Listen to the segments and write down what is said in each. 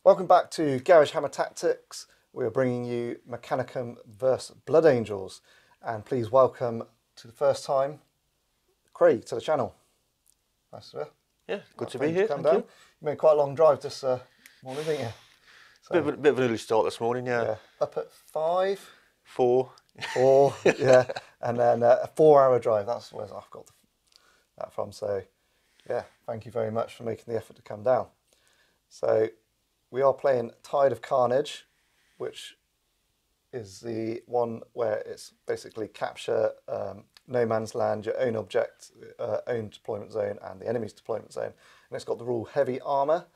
Welcome back to Garage Hammer Tactics. We are bringing you Mechanicum vs Blood Angels, and please welcome to the first time Craig to the channel. Nice to be here. Yeah, good to be here. Thank you. You made quite a long drive this morning, didn't you? So, bit of an early start this morning, yeah. Up at 5? 4. 4, yeah. And then a 4-hour drive. That's where I've got that from. So, yeah, thank you very much for making the effort to come down. So, we are playing Tide of Carnage, which is the one where it's basically capture no man's land, your own object, own deployment zone, and the enemy's deployment zone. And it's got the rule heavy armor.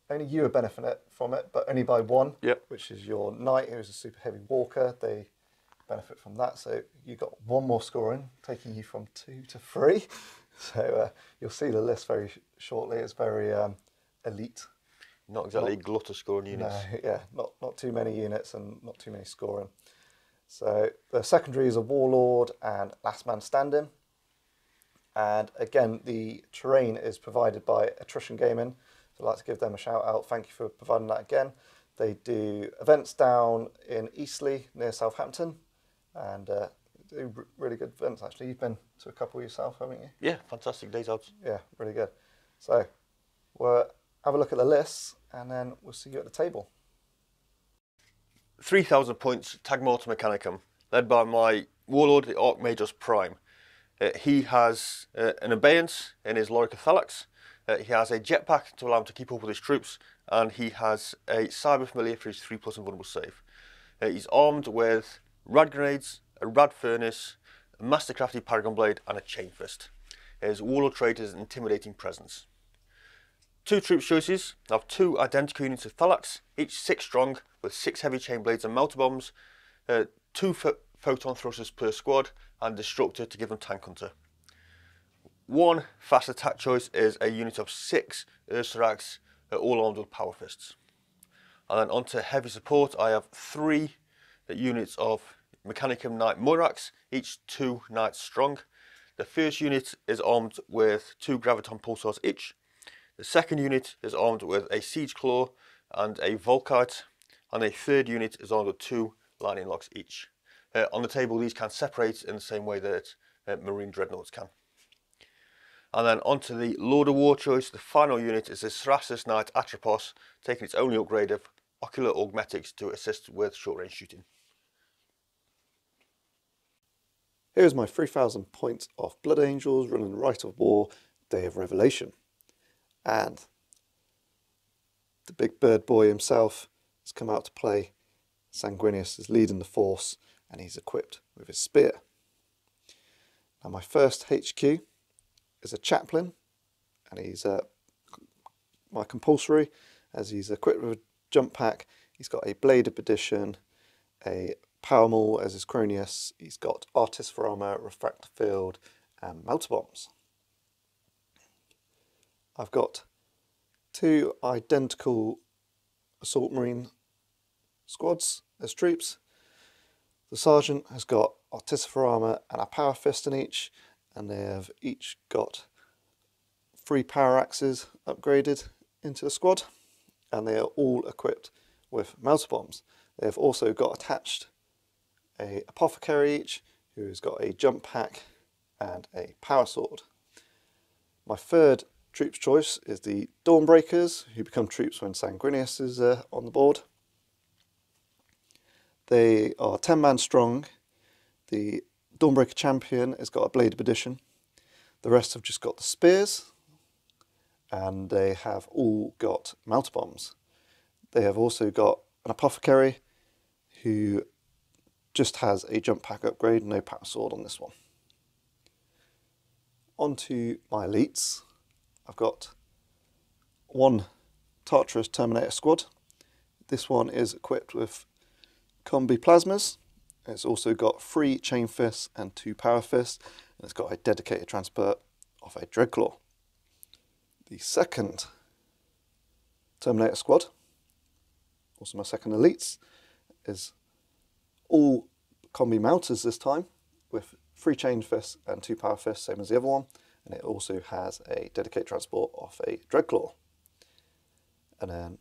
Only you are benefiting from it, but only by one, which is your knight, who is a super heavy walker. They benefit from that. So you got one more scoring, taking you from 2 to 3. So you'll see the list very shortly. It's very elite. Not exactly glut scoring units. No, yeah, not too many units and not too many scoring. So the secondaries are Warlord and Last Man Standing. And again, the terrain is provided by Attrition Gaming. So I'd like to give them a shout out. Thank you for providing that again. They do events down in Eastleigh near Southampton, and do really good events actually. You've been to a couple yourself, haven't you? Yeah, fantastic days out. Yeah, really good. So we'll have a look at the lists, and then we'll see you at the table. 3,000 points, Tag Mortar Mechanicum, led by my Warlord, the Archmagus Prime. He has an abeyance in his Lorica Thalax. He has a jetpack to allow him to keep up with his troops, and he has a Cyber Familiar for his 3+ invulnerable save. He's armed with Rad Grenades, a Rad Furnace, a Mastercrafted Paragon Blade, and a Chain Fist. His Warlord trait is an Intimidating Presence. 2 troops choices. I have 2 identical units of Thalax, each 6 strong, with 6 heavy chain blades and melter bombs, 2 photon thrusters per squad, and Destructor to give them Tank Hunter. 1 fast attack choice is a unit of 6 Ursarax, all armed with Power Fists. And then onto heavy support, I have 3 units of Mechanicum Knight Moirax, each 2 knights strong. The first unit is armed with 2 Graviton Pulsars each. The second unit is armed with a Siege Claw and a Volkite, and a third unit is armed with 2 Lightning Locks each. On the table, these can separate in the same way that Marine Dreadnoughts can. And then onto the Lord of War choice, the final unit is the Serasis Knight Atropos, taking its only upgrade of Ocular Augmetics to assist with short-range shooting. Here's my 3,000 points of Blood Angels running Rite of War, Day of Revelation. And the big bird boy himself has come out to play. Sanguinius is leading the force, and he's equipped with his spear. Now my first HQ is a chaplain, and he's my compulsory, as he's equipped with a jump pack. He's got a Blade of Perdition, a Power Maul as his Cronius. He's got Artist for Armor, Refractor Field, and Melter Bombs. I've got 2 identical Assault Marine squads as troops. The Sergeant has got Artificer Armor and a Power Fist in each, and they have each got 3 Power Axes upgraded into the squad, and they are all equipped with Melter Bombs. They have also got attached a Apothecary each, who has got a Jump Pack and a Power Sword. My third troops choice is the Dawnbreakers, who become troops when Sanguinius is on the board. They are 10 man strong. The Dawnbreaker champion has got a Blade of Perdition. The rest have just got the spears, and they have all got Melter Bombs. They have also got an Apothecary, who just has a Jump Pack upgrade, no Power Sword on this one. On to my elites. I've got 1 Tartarus Terminator squad. This one is equipped with Combi Plasmas. It's also got 3 Chain Fists and 2 Power Fists, and it's got a dedicated transport of a Dreadclaw. The second Terminator squad, also my second elites, is all Combi Melters this time, with 3 Chain Fists and 2 Power Fists, same as the other one. And it also has a dedicated transport of a Dreadclaw. And then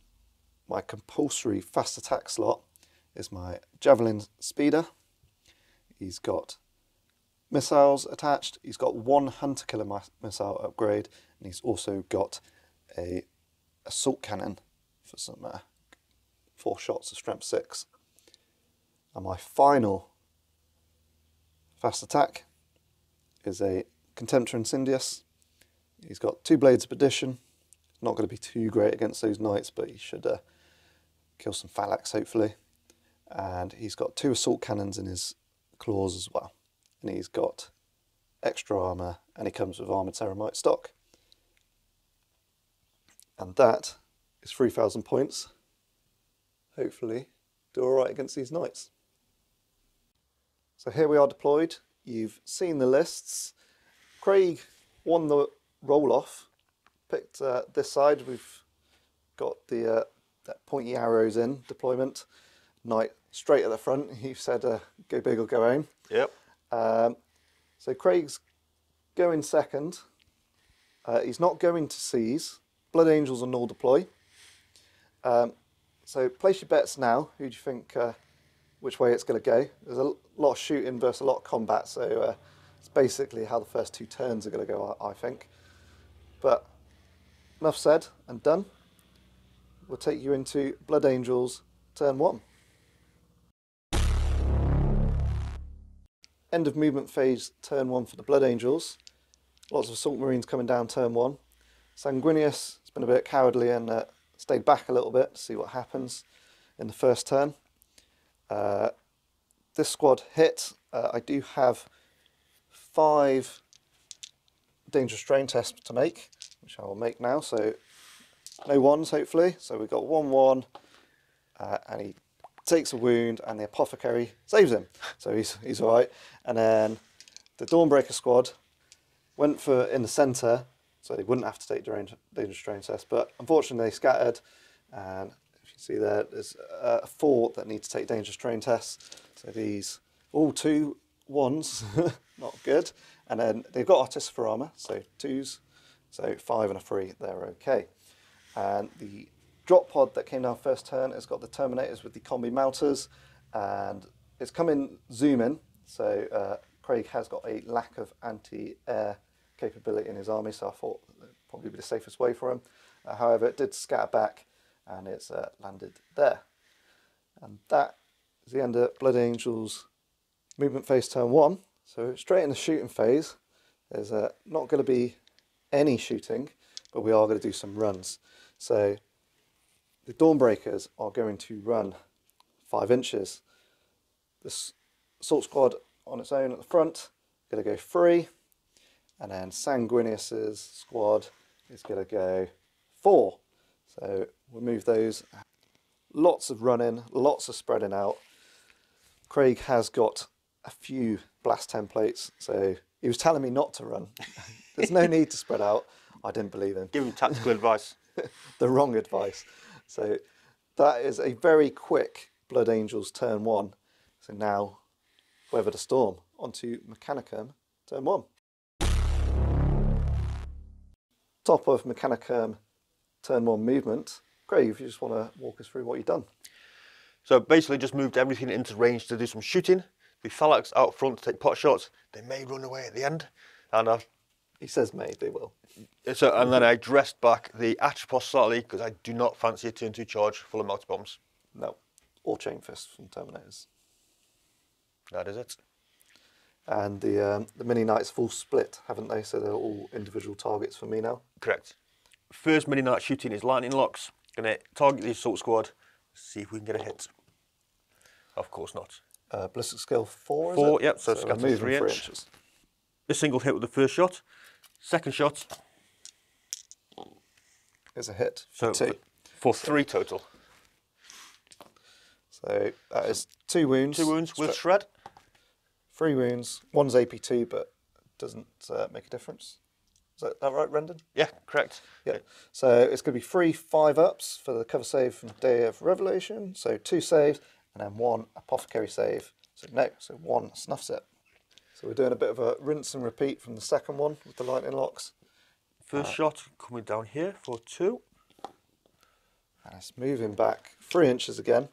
my compulsory fast attack slot is my Javelin Speeder. He's got missiles attached. He's got 1 hunter killer missile upgrade, and he's also got a assault cannon for some 4 shots of strength 6. And my final fast attack is a Contemptor Incendius. He's got 2 Blades of Perdition. Not going to be too great against those knights, but he should kill some Phalanx hopefully. And he's got 2 assault cannons in his claws as well. And he's got extra armour, and he comes with armoured Ceramite stock. And that is 3,000 points. Hopefully do alright against these knights. So here we are deployed. You've seen the lists. Craig won the roll-off. Picked this side. We've got the that pointy arrows in deployment. Knight straight at the front. He said go big or go home. Yep. So Craig's going second. He's not going to seize. Blood Angels are null deploy. So place your bets now. Who do you think, which way it's going to go? There's a lot of shooting versus a lot of combat, so it's basically how the first 2 turns are going to go, I think. But enough said and done. We'll take you into Blood Angels turn 1. End of movement phase turn 1 for the Blood Angels. Lots of Assault Marines coming down turn 1. Sanguinius has been a bit cowardly and stayed back a little bit to see what happens in the first turn. This squad hit. I do have 5 dangerous strain tests to make, which I will make now. So no ones, hopefully. So we've got 1-1, and he takes a wound, and the Apothecary saves him. So he's all right. And then the Dawnbreaker squad went for in the centre, so they wouldn't have to take dangerous strain test. But unfortunately, they scattered, and if you see there, there's 4 that need to take dangerous strain tests. So these all 2 1s, not good. And then they've got Artificer armour, so 2s, so 5 and a 3, they're okay. And the drop pod that came down first turn has got the Terminators with the combi melters, and it's come in zoom in, so Craig has got a lack of anti-air capability in his army, so I thought that would probably be the safest way for him. However, it did scatter back, and it's landed there. And that is the end of Blood Angels movement phase turn 1. So straight in the shooting phase, there's not going to be any shooting, but we are going to do some runs. So the Dawnbreakers are going to run 5 inches. This Assault Squad on its own at the front is going to go 3, and then Sanguinius's squad is going to go 4. So we'll move those. Lots of running, lots of spreading out. Craig has got a few blast templates, so he was telling me not to run. There's no need to spread out. I didn't believe him. Give him tactical advice. The wrong advice. So that is a very quick Blood Angels turn 1. So now, Weather the Storm, onto Mechanicum turn 1. Top of Mechanicum turn 1 movement. Craig, if you just want to walk us through what you've done. So basically just moved everything into range to do some shooting. The Phalanx out front to take pot shots. They may run away at the end. And he says may, they will. So, and then I dressed back the Atropos slightly because I do not fancy a turn 2 charge full of melter bombs. No, or chain fists from Terminators. That is it. And the mini knights full split, haven't they? So they're all individual targets for me now. Correct. First mini knight shooting is lightning locks. Going to target the assault squad. See if we can get a hit. Of course not. Ballistic skill 4, is 4, it? yep, so scatter 3 inches. A single hit with the first shot. Second shot is a hit. So 2. For 3 total. So that is 2 wounds. 2 wounds with shred. 3 wounds. 1's AP2, but doesn't make a difference. Is that right, Rendon? Yeah, correct. Yeah. So it's going to be 3 5-ups for the cover save from Day of Revelation. So 2 saves, and then 1 Apothecary save. So 1 snuff set. So we're doing a bit of a rinse and repeat from the second one with the lightning locks. First shot coming down here for 2. And it's moving back 3 inches again.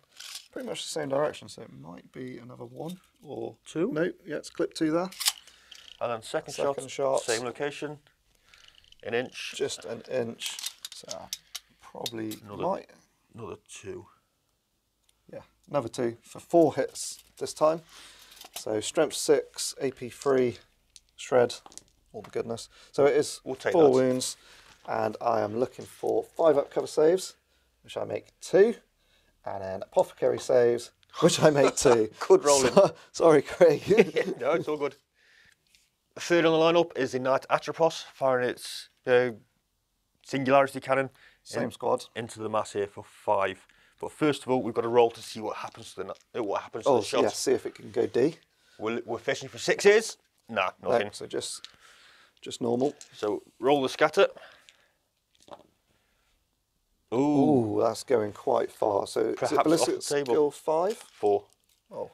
Pretty much the same direction, so it might be another 1 or 2. No, yeah, it's clip 2 there. And then second shot, same location, 1 inch. Just 1 inch. So probably another 2. Yeah, another 2 for 4 hits this time. So strength 6, AP 3, shred, all the goodness. So it is 4 wounds, and I am looking for 5 up cover saves, which I make 2, and then apothecary saves, which I make 2. Good rolling. Sorry, Craig. No, it's all good. Third on the lineup is the Knight Atropos, firing its singularity cannon. Same squad. Into the mass here for 5. But first of all, we've got to roll to see what happens to the shot. Yeah, see if it can go D. We're fishing for 6s. Nah, nothing. No, so just normal. So roll the scatter. Ooh, that's going quite far. So perhaps is it ballistic off the table. skill 5? 4. Oh,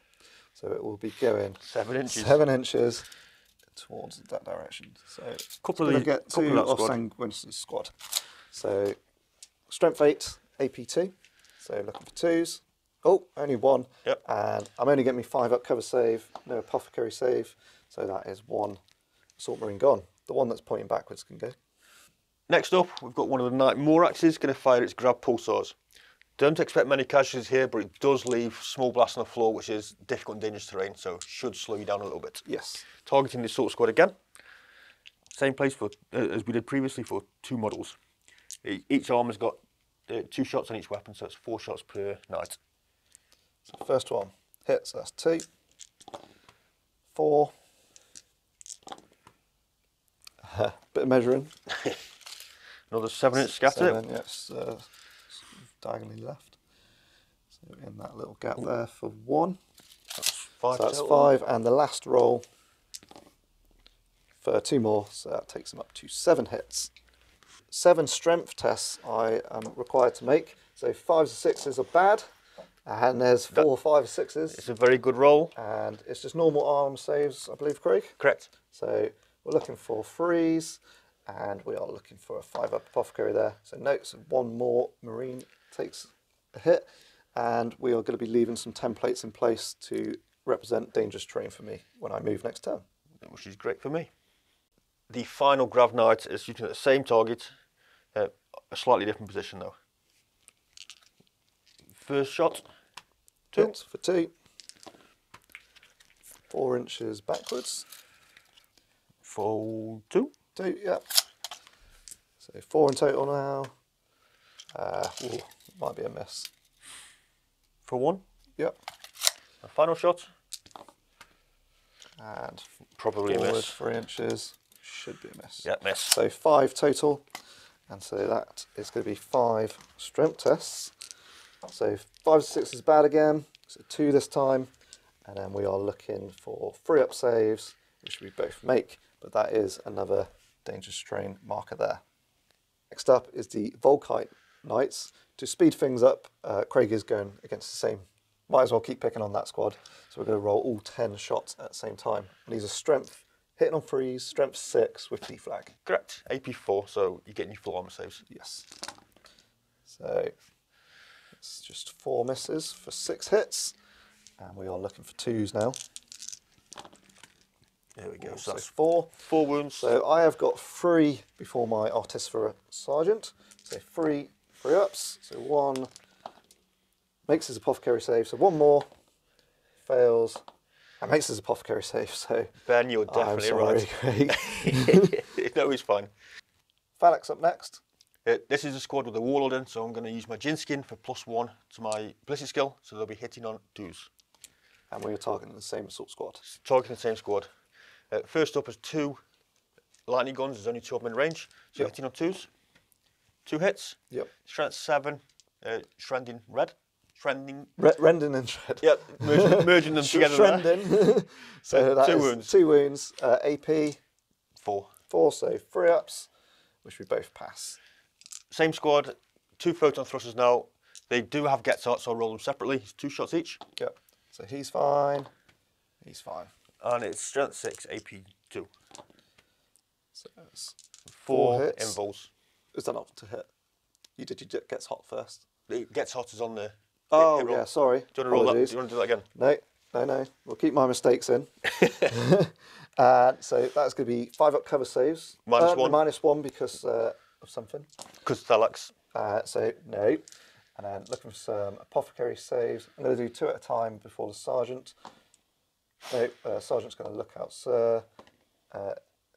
so it will be going 7 inches. 7 inches towards that direction. So couple of get 2 off Sanguinis' squad. So strength 8, AP 2. So looking for 2s. Oh, only 1. Yep. And I'm only getting me 5 up cover save, no apothecary save. So that is 1 assault marine gone. The one that's pointing backwards can go. Next up, we've got one of the Knight Moraxes going to fire its grab pulsars. Don't expect many casualties here, but it does leave small blasts on the floor, which is difficult and dangerous terrain, so should slow you down a little bit. Yes. Targeting the assault squad again. Same place for as we did previously for 2 models. Each arm has got 2 shots on each weapon, so it's 4 shots per knight. So first one hits, that's 2, 4. Bit of measuring. Another 7-inch scatter. 7, yes, diagonally left. So in that little gap there for 1. That's 5. So that's 5, and the last roll for 2 more, so that takes them up to 7 hits. 7 strength tests I am required to make. So 5s and 6s are bad, and there's 4, 5, 6s. It's a very good roll. And it's just normal arm saves, I believe, Craig? Correct. So we're looking for 3s, and we are looking for a 5 up apothecary there. So notes of 1 more marine takes a hit, and we are going to be leaving some templates in place to represent dangerous terrain for me when I move next turn. Which is great for me. The final Grav Knight is shooting at the same target, a slightly different position though. First shot, 2. Hits for 2. 4 inches backwards. For 2. 2, yeah. So 4 in total now. Might be a miss. For 1. Yep. A final shot. And probably a miss. 3 inches. Should be a miss. Yeah, miss. So 5 total. And so that is going to be 5 strength tests. So 5 to 6 is bad again. So 2 this time. And then we are looking for 3 up saves, which we both make. But that is another dangerous terrain marker there. Next up is the Volkite Knights. To speed things up, Craig is going against the same. Might as well keep picking on that squad. So we're going to roll all 10 shots at the same time. And these are strength, hitting on 3s, strength 6 with D-flag. Correct. AP 4, so you're getting your full armor saves. Yes. So it's just 4 misses for 6 hits. And we are looking for 2s now. There we go. So that's 4. 4 wounds. So I have got 3 before my Artificer Sergeant. So 3 ups. So 1 makes his apothecary save. So 1 more fails and makes his apothecary save. So Ben, you're definitely right. No, he's fine. Phalanx up next. This is a squad with a Warlord in, so I'm going to use my Jin skin for +1 to my ballistic skill, so they'll be hitting on 2s. And we're targeting the same assault squad. Targeting the same squad. First up is 2 lightning guns. There's only 2 of them in range, so hitting on 2s. 2 hits. Yep. Strength 7. Shrending red. Shrending. Rending and shred. Yep. Merging them together. Shrending. So that 2 is wounds. 2 wounds. AP 4. 4. So 3 ups, which we both pass. Same squad. 2 photon thrusters now. They do have gets out, so I'll roll them separately. It's 2 shots each. Yep. So he's fine. He's fine. And it's strength 6, AP 2. So it's 4 hits. involves. Is that not to hit? You did your gets hot first. It gets hot is on the... Oh, hit roll. yeah, sorry. Do you want to roll that? Apologies. Do you want to do that again? No. We'll keep my mistakes in. So that's going to be 5 up cover saves. -1. -1 because of something. Because Thalax. So no. And then looking for some apothecary saves. I'm going to do 2 at a time before the sergeant. No, sergeant's going to look out, sir.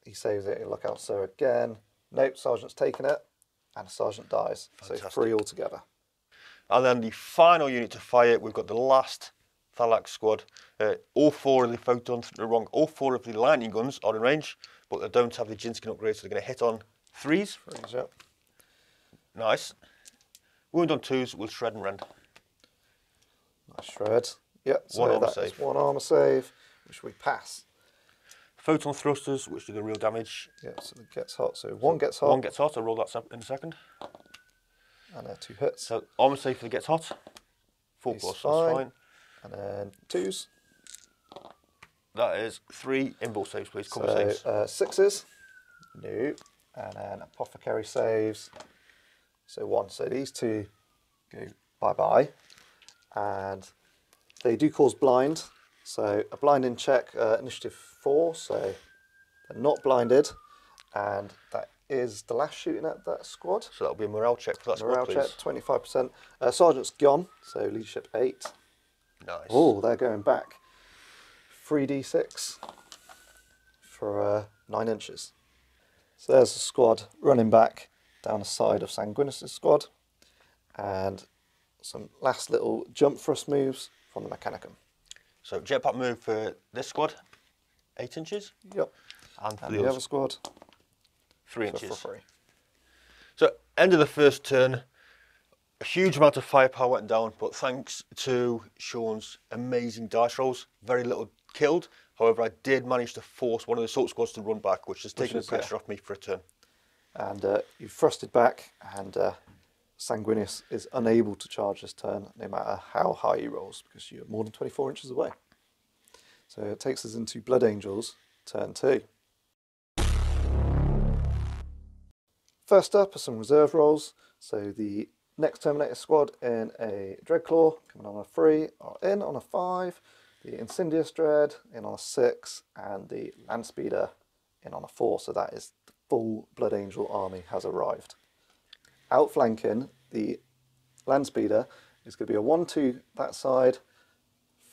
He saves it. He'll look out, sir, again. Nope, sergeant's taken it, and the sergeant dies. Fantastic. So 3 altogether. And then the final unit to fire, we've got the last Thalax squad. All 4 of the all 4 of the lightning guns are in range, but they don't have the Jinskin upgrade, so they're going to hit on 3s. 3s, yep. Nice. Wound on 2s will shred and rend. Nice shred. Yep, so 1 armor that save. is 1 armor save, which we pass. Photon thrusters, which do the real damage. Yeah, so it gets hot. So 1 gets hot. 1 gets hot, I'll roll that in a second. And 2 hits. So armor save for the gets hot. 4+, He's that's fine. fine. And then 2s. That is 3 impulse saves, please. Cover So saves. 6s. No. And then apothecary saves. So 1. So these 2 go bye-bye. And they do cause blind. So a blinding check, initiative 4. So they're not blinded. And that is the last shooting at that squad. So that'll be a morale check for that Morale squad, check, please. 25%. Sergeant's gone, so leadership 8. Nice. Oh, they're going back. 3d6 for 9 inches. So there's the squad running back down the side of Sanguinus' squad. And some last little jump thrust moves from the Mechanicum. So jetpack move for this squad, 8 inches. Yep. And for And the the other squad, 3 for inches. 3. So end of the first turn, a huge amount of firepower went down, but thanks to Sean's amazing dice rolls, very little killed. However, I did manage to force one of the assault squads to run back, which has taken the pressure off me for a turn. And you thrusted back, and Sanguinus is unable to charge this turn, no matter how high he rolls, because you're more than 24 inches away. So it takes us into Blood Angels, turn 2. First up are some reserve rolls. So the next Terminator squad in a Dreadclaw, coming on a 3, are in on a 5. The Incendious Dread in on a 6, and the Landspeeder in on a 4. So that is the full Blood Angel army has arrived. Outflanking the Landspeeder is going to be a 1-2 that side,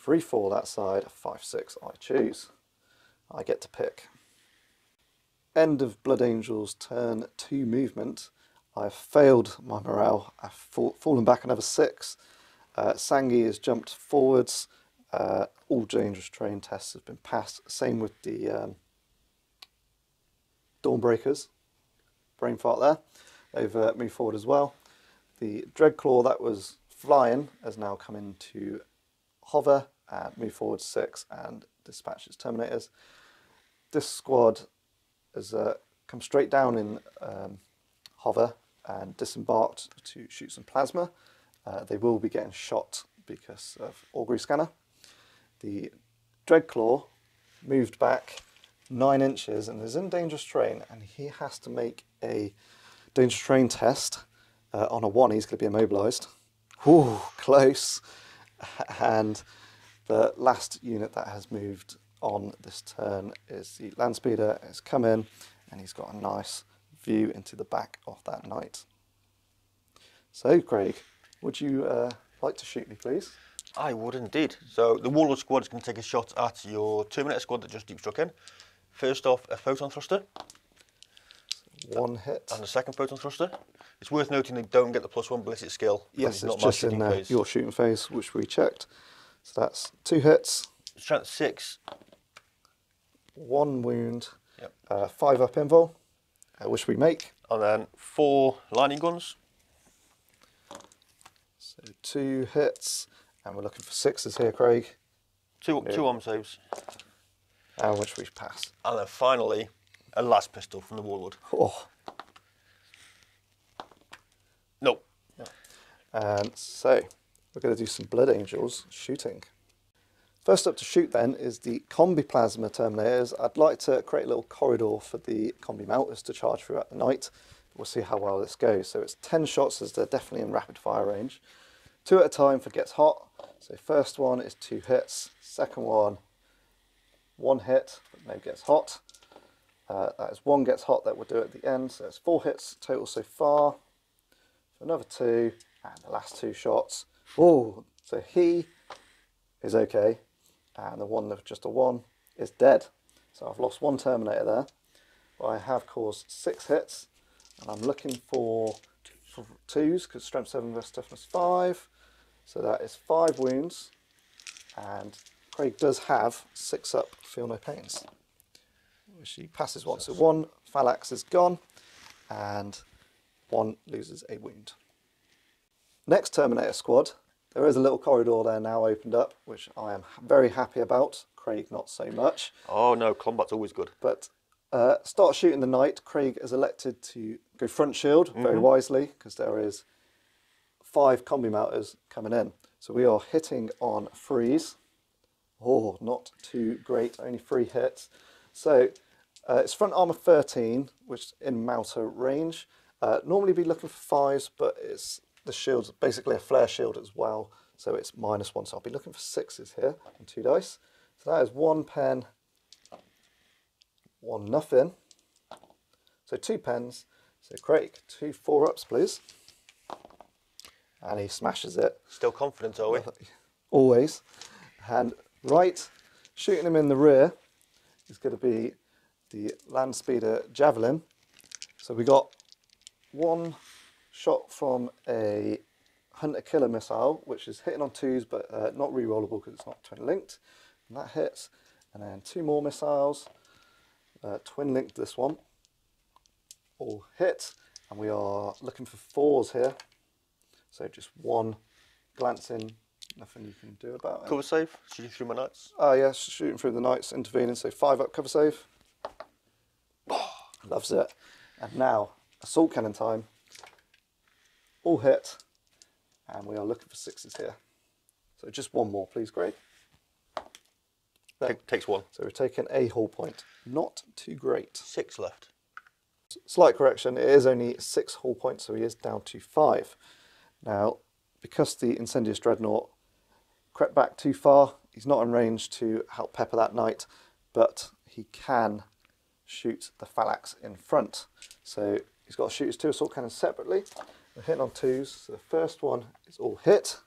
3-4 that side, 5-6 I choose. I get to pick. End of Blood Angel's turn 2 movement. I've failed my morale. I've fallen back another 6. Sangi has jumped forwards. All dangerous terrain tests have been passed. Same with the Dawnbreakers. Brain fart there. They've moved forward as well. The Dreadclaw that was flying has now come into hover and move forward 6 and dispatch its Terminators. This squad has come straight down in hover and disembarked to shoot some plasma. They will be getting shot because of augury scanner. The Dreadclaw moved back 9 inches and is in dangerous terrain, and he has to make a dangerous terrain test. On a 1 he's going to be immobilised. Ooh, close. And the last unit that has moved on this turn is the Landspeeder. It's come in and he's got a nice view into the back of that knight. So Craig, would you like to shoot me, please? I would indeed. So the Warlord squad is going to take a shot at your Terminator squad that just deep struck in. First off, a photon thruster. 1 hit. And the second photon thruster. It's worth noting they don't get the +1 ballistic skill. Yes, not it's just in your shooting phase, which we checked. So that's 2 hits. Strength 6. 1 wound. Yep. 5 up invul, which we make. And then 4 lightning guns. So 2 hits, and we're looking for 6s here, Craig. 2 arm saves. And which we pass. And then finally, a last pistol from the Warlord. Oh. Nope. And so, we're going to do some Blood Angels shooting. First up to shoot then is the Combi Plasma Terminators. I'd like to create a little corridor for the Combi Melters to charge throughout the night, we'll see how well this goes. So it's 10 shots as they're definitely in rapid fire range. 2 at a time for gets hot. So first one is 2 hits. Second one, 1 hit, but no gets hot. That is 1 gets hot that we'll do at the end. So it's 4 hits total so far. So another 2, and the last 2 shots. Oh, so he is okay, and the one with just a 1 is dead. So I've lost 1 Terminator there. But I have caused 6 hits, and I'm looking for 2s because strength 7 versus toughness 5. So that is 5 wounds, and Craig does have 6 up, feel no pains, which he passes 1. So 1 phalanx is gone, and 1 loses a wound. Next Terminator squad, there is a little corridor there now opened up, which I am very happy about. Craig not so much. Oh no, combat's always good. But start shooting the knight. Craig has elected to go front shield very wisely because there is 5 combi mounters coming in. So we are hitting on freeze. Oh, not too great, only 3 hits. So it's front armor 13, which is in mounter range. Normally be looking for 5s, but the shield's basically a flare shield as well, so it's -1. So I'll be looking for 6s here and 2 dice. So that is 1 pen, 1 nothing. So 2 pens. So Craig, 2 4-ups, please. And he smashes it. Still confident, are we? Always. And right, shooting him in the rear is going to be the land speeder javelin. So we got 1 shot from a hunter killer missile, which is hitting on 2s but not re-rollable because it's not twin linked, and that hits. And then 2 more missiles, twin linked this one, all hit, and we are looking for 4s here. So just 1 glancing, nothing you can do about it. Cover save, shooting through my knights. Oh yes, shooting through the knights, intervening, so 5 up cover save. Loves it. And now, assault cannon time. All hit, and we are looking for 6s here. So just 1 more, please, Craig. Takes 1. So we're taking a hull point. Not too great. 6 left. Slight correction, it is only 6 hull points, so he is down to 5. Now, because the Incendious Dreadnought crept back too far, he's not in range to help pepper that knight, but he can shoot the phalanx in front. So he's got to shoot his 2 assault cannons separately. We're hitting on 2s, so the first one is all hit,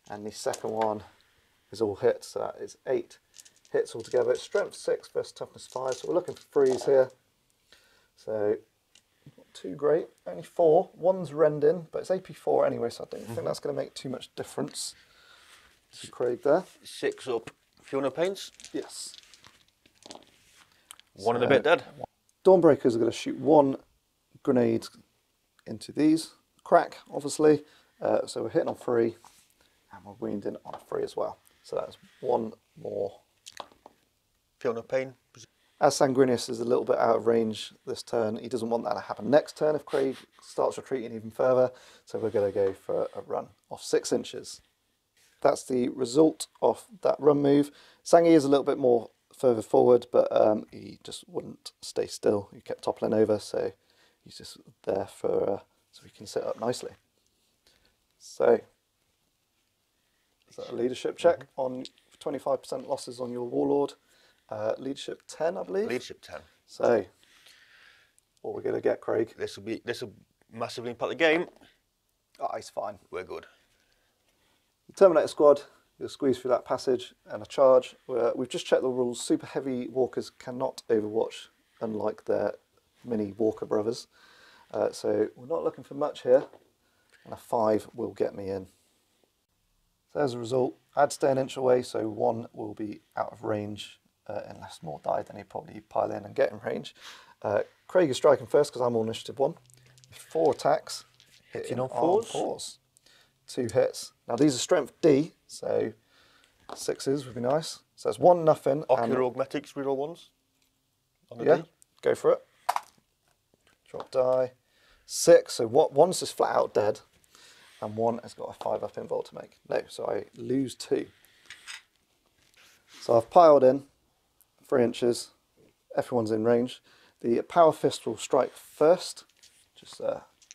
and the second one is all hit, so that is 8 hits altogether. It's strength 6 versus toughness 5, so we're looking for 3s here. So not too great, only 4. 1's rending, but it's AP4 anyway, so I don't think that's going to make too much difference to Craig there. 6 up, feel no pains. Yes. 1 and a bit dead. Dawnbreakers are going to shoot 1 grenade into these. Crack, obviously. So we're hitting on 3, and we're wounding on a 3 as well. So that's 1 more. Feel no pain. As Sanguinius is a little bit out of range this turn, he doesn't want that to happen next turn if Craig starts retreating even further. So we're going to go for a run off 6 inches. That's the result of that run move. Sangi is a little bit more further forward, but he just wouldn't stay still. He kept toppling over, so he's just there for so he can sit up nicely. So, is that a leadership check on 25% losses on your Warlord? Leadership 10, I believe. Leadership 10. So, what we're going to get, Craig? This will massively impact the game. Oh, he's fine. We're good. The Terminator squad, you'll squeeze through that passage and a charge. We've just checked the rules. Super heavy walkers cannot overwatch, unlike their mini walker brothers. So we're not looking for much here, and a 5 will get me in. So as a result, I had to stay an inch away, so 1 will be out of range, unless more die, then he'd probably pile in and get in range. Craig is striking first because I'm all initiative 1. 4 attacks, hitting on 4s. 2 hits. Now these are strength D, so 6s would be nice. So that's 1 nothing. Ocular Augmetics, reroll 1s. On the Yeah, D. go for it. Drop die. 6, so 1's just flat out dead, and 1 has got a 5 up involved to make. No, so I lose 2. So I've piled in 3 inches. Everyone's in range. The power fist will strike first, just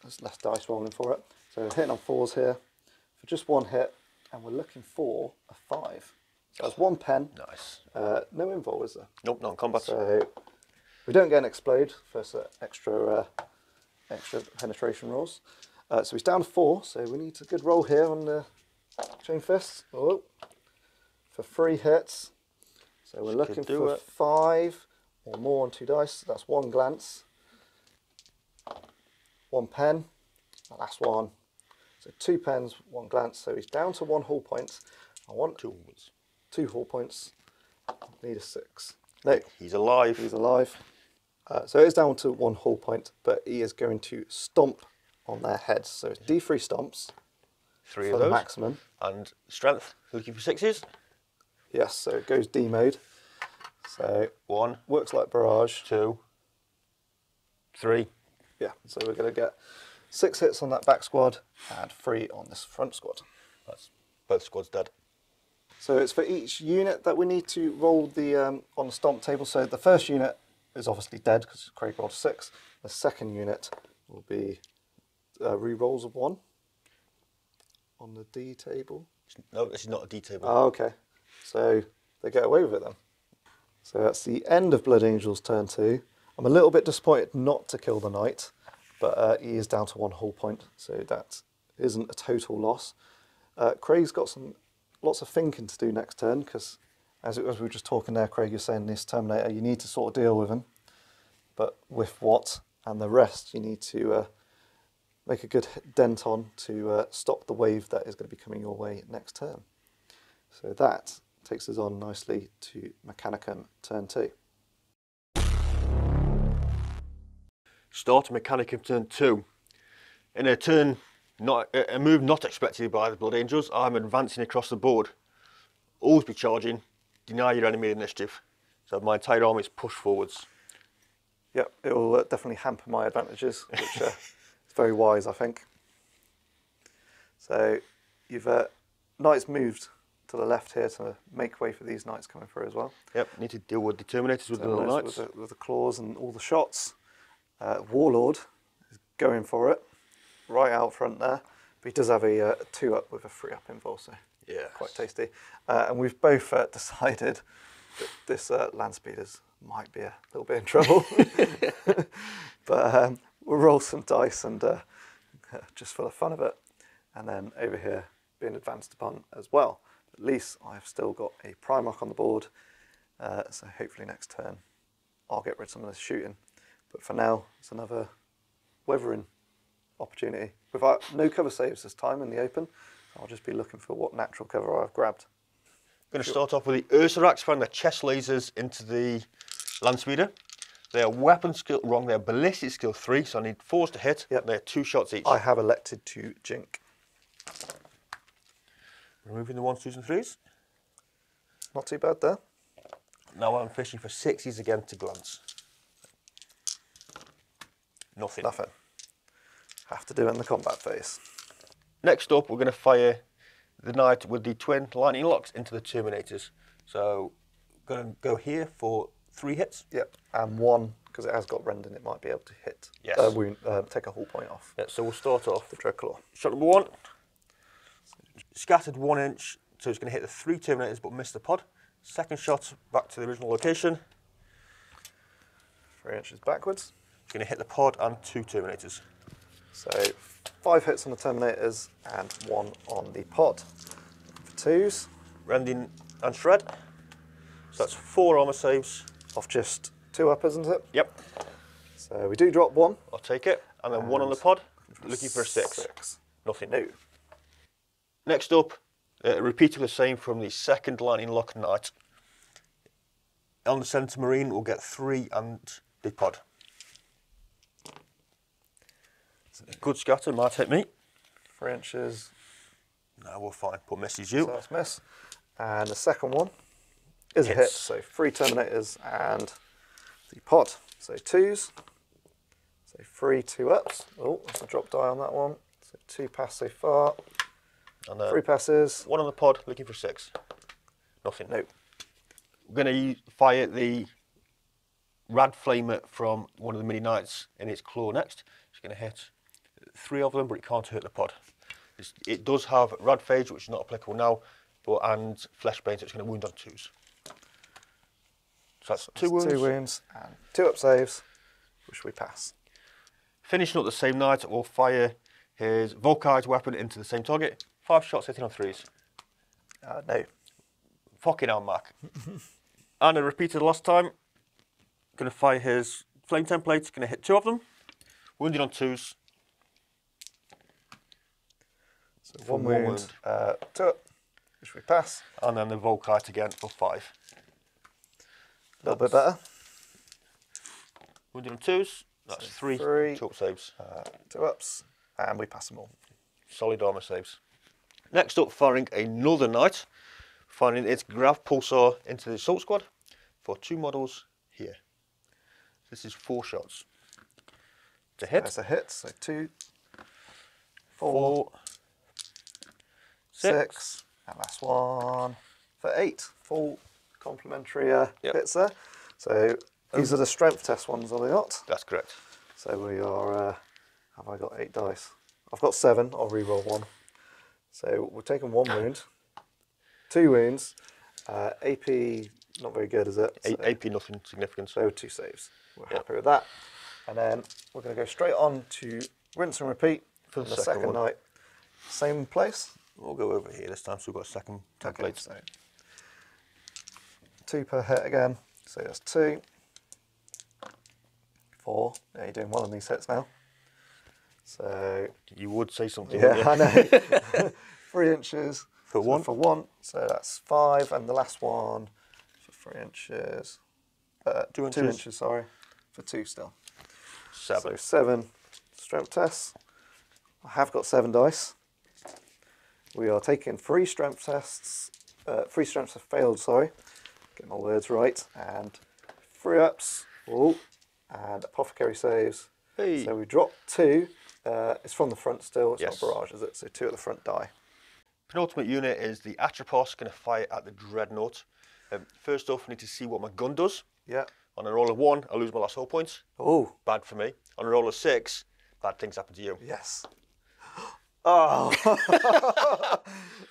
there's less dice rolling for it. So we're hitting on 4s here for just one hit, and we're looking for a 5. So that's 1 pen. Nice. No invul, is there? Nope, not in combat. So we don't get an explode for extra penetration rolls. So he's down to 4, so we need a good roll here on the chain fists. Oh, for 3 hits. So we're looking for 5 or more on 2 dice. That's 1 glance, 1 pen, that last one. So 2 pens, 1 glance. So he's down to 1 hull point. I want 2 hull points. Need a 6. No, he's alive. He's alive. So it's down to 1 hull point, but he is going to stomp on their heads. So it's D3 stomps. 3 for of the those. maximum. And strength, looking for 6s. Yes, so it goes D mode. So 1. Works like barrage. 2. 3. Yeah, so we're going to get 6 hits on that back squad and 3 on this front squad. That's both squads dead. So it's for each unit that we need to roll the on the stomp table. So the first unit is obviously dead because Craig rolled 6. The second unit will be re-rolls of 1 on the D table. No, this is not a D table. Oh, okay. So they get away with it then. So that's the end of Blood Angel's turn 2. I'm a little bit disappointed not to kill the knight, but he is down to 1 hull point, so that isn't a total loss. Craig's got lots of thinking to do next turn, because as we were just talking there, Craig, you're saying this Terminator, you need to sort of deal with him, but with what? And the rest you need to make a good dent on to stop the wave that is going to be coming your way next turn. So that takes us on nicely to Mechanicum turn 2. Start Mechanicum turn 2. In a move not expected by the Blood Angels, I'm advancing across the board. Always be charging, deny your enemy initiative. So my entire army is pushed forwards. Yep, it will definitely hamper my advantages, which is very wise, I think. So you've knights moved to the left here to make way for these knights coming through as well. Yep, need to deal with determinators with the little knights. With the claws and all the shots. Warlord is going for it, right out front there. But he does have a 2-up with a 3-up invul, so yeah, quite tasty. And we've both decided that this land speeders might be a little bit in trouble. But we'll roll some dice and just for the fun of it. And then over here, being advanced upon as well. At least I've still got a Primarch on the board, so hopefully next turn I'll get rid of some of this shooting. But for now, it's another weathering opportunity. Without no cover saves this time in the open, I'll just be looking for what natural cover I've grabbed. I'm going to start off with the Ursarax firing their chest lasers into the Landspeeder. They are weapon skill, wrong, they are ballistic skill 3, so I need 4s to hit. Yep. They are 2 shots each. I have elected to jink. Removing the 1s, 2s and 3s. Not too bad there. Now I'm fishing for 6s again to glance. Nothing. Nothing. Have to do it in the combat phase. Next up, we're going to fire the knight with the twin lightning locks into the Terminators. So, going to go here for 3 hits. Yep, and 1, because it has got rending, it might be able to hit. Yes. Take a hull point off. Yeah, so we'll start off. The Dreadclaw. Shot number 1. Scattered 1 inch, so it's going to hit the 3 Terminators but miss the pod. Second shot back to the original location. 3 inches backwards. It's going to hit the pod and 2 Terminators. So 5 hits on the Terminators and 1 on the pod. For 2s. Rending and shred. So that's 4 armour saves. Off just 2 up, isn't it? Yep. So we do drop 1. I'll take it. And then 1 on the pod. Looking for a 6. Nothing. No. Next up, repeating the same from the second lightning lock knight. On the centre marine, we'll get 3 and the pod. Good scatter, might hit me. 3 inches. No, we're fine. But misses you. So that's miss. And the second one is a hit. So 3 Terminators and the pod. So 2s. So 3 2-ups. Oh, that's a drop die on that one. So 2 pass so far. And 3 passes. 1 on the pod, looking for 6. Nothing. No. We're going to fire the Rad Flamer from one of the mini knights in its claw next. It's going to hit 3 of them, but it can't hurt the pod. It does have Radphage, which is not applicable now, and Fleshbane, so it's going to wound on 2s. So that's 2 wounds. 2 wounds and 2 up saves, which we pass. Finishing up the same night, we'll fire his Volkite weapon into the same target. 5 shots hitting on 3s. No. Fucking hell, Mac. And I repeated last time. Going to fire his Flame Template. Going to hit 2 of them. Wounded on 2s. So 1 wound, 2 up, which we pass. And then the Volkite again for 5. A little bit better. Wounded on 2s. That's So 3 2 up saves. 2 ups, and we pass them all. Solid armour saves. Next up, firing another knight. Firing its Grav Pulsar into the Assault Squad for 2 models here. This is 4 shots. To hit. That's a hit, so 2, 4, 4 6. and last one for 8. Full complimentary hits there. So these are the strength test ones, are they not? That's correct. So we are, have I got 8 dice? I've got 7, I'll re-roll 1. So we're taking 1 wound, 2 wounds, AP not very good, is it? So, AP nothing significant. so 2 saves, we're happy with that. And then we're going to go straight on to rinse and repeat for the second night. Same place. We'll go over here this time, so we've got a second template. Okay, so 2 per hit again, so that's 2, 4, yeah, you're doing 1 of these hits now. So You would say something. yeah, I know. 3 inches For 1. For 1, so that's 5, and the last one for 3 inches. 2 inches. 2 inches, sorry, for 2 still. 7. So 7 strength tests. I have got 7 dice. We are taking 3 strength tests. 3 strengths have failed, sorry. Get my words right. And 3 ups. Oh, and apothecary saves. Hey. So we dropped 2. It's from the front still. It's Yes. not barrage, is it? So 2 at the front die. Penultimate unit is the Atropos, going to fire at the Dreadnought. First off, I need to see what my gun does. Yeah. On a roll of 1, I lose my last hull points. Oh. Bad for me. On a roll of 6, bad things happen to you. Yes. Oh.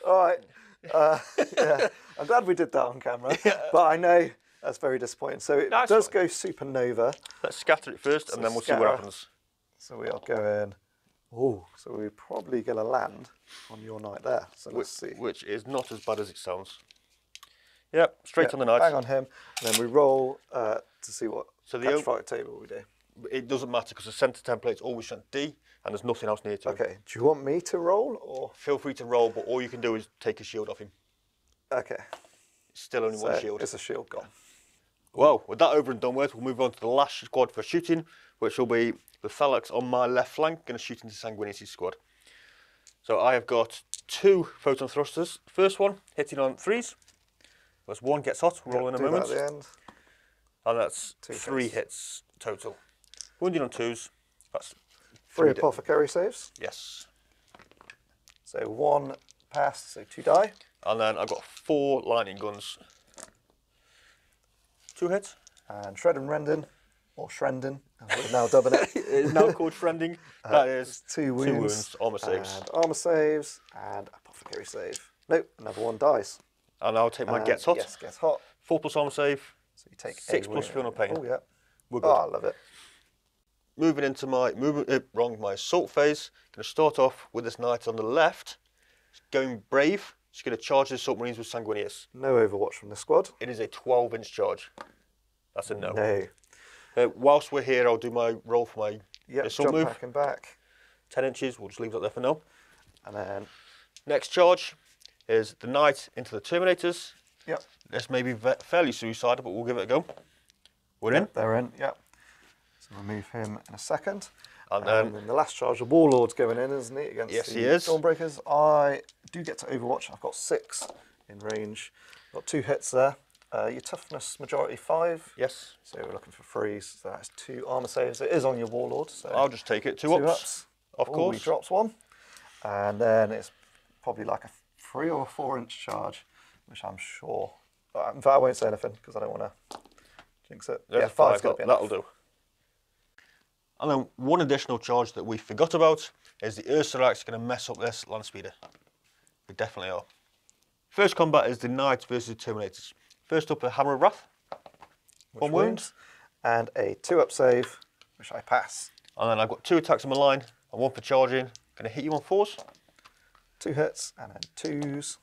All right. Yeah. I'm glad we did that on camera. Yeah. But I know that's very disappointing. So it That's does fine. go supernova. Let's scatter it first, and then we'll see what scatter. happens. So we are going. Oh, so we're probably going to land on your knight there. So let's see. Which is not as bad as it sounds. Yep, straight on the knight. Bang on him, and then we roll to see what So the petrified table we do. It doesn't matter because the centre template's always strength D, and there's nothing else near to him. Okay. Do you want me to roll or? Feel free to roll, but all you can do is take a shield off him. Okay. It's still only So 1 shield. it's a shield gone. Well, with that over and done with, we'll move on to the last squad for shooting, which will be the Thalax on my left flank, going to shoot into Sanguinity's squad. So I have got 2 photon thrusters. First one, hitting on 3s. As 1 gets hot, we'll roll in a Do that moment. at the end. And that's 2 3 hits. hits total. Wounding on 2s, that's 3 3 apothecary saves. Yes. So 1 passed, so 2 die. And then I've got 4 lightning guns. 2 hits. And Shred and Rendon, or Shrendon, as we're now dubbing it. It is now called Friending. That is 2 wounds. 2 wounds, armour saves. And armour saves, and apothecary save. Nope, another 1 dies. And I'll take my And Gets Hot. Yes, gets hot. 4 plus armour save. So you take 6 a plus wound. Feel No Pain. Oh, yeah. We're good. Oh, I love it. Moving into my my assault phase. Going to start off with this knight on the left. It's going brave. She's going to charge the assault marines with Sanguinius. No Overwatch from the squad. It is a 12-inch charge. That's a no. No. Whilst we're here, I'll do my roll for my Yep, assault jump move. back and back. 10 inches. We'll just leave that there for now. And then, Next charge is the knight into the Terminators. yep. This may be fairly suicidal, but we'll give it a go. We're in. They're in, yep. So we'll move him in a second. And And then the last charge, the Warlord's going in, isn't he? Against Yes, the he is. Dawnbreakers. I do get to Overwatch. I've got 6 in range. Got 2 hits there. Your toughness majority 5. Yes. So we're looking for 3s. So that's 2 armour saves. It is on your Warlord. So I'll just take it. 2 2 ups. Of Ooh, course. he drops 1. And then it's probably like a 3 or 4-inch charge, which I'm sure. In fact, I won't say anything because I don't want to jinx it. There's yeah, a 5's 5. got to be enough. That'll do. And then one additional charge that we forgot about is the Ursarak's going to mess up this land speeder. They definitely are. First combat is the Knights versus the Terminators. First up, a Hammer of Wrath. One wound. And a 2-up save, which I pass. And then I've got 2 attacks on my line and 1 for charging. Going to hit you on 4s. 2 hits and then 2s.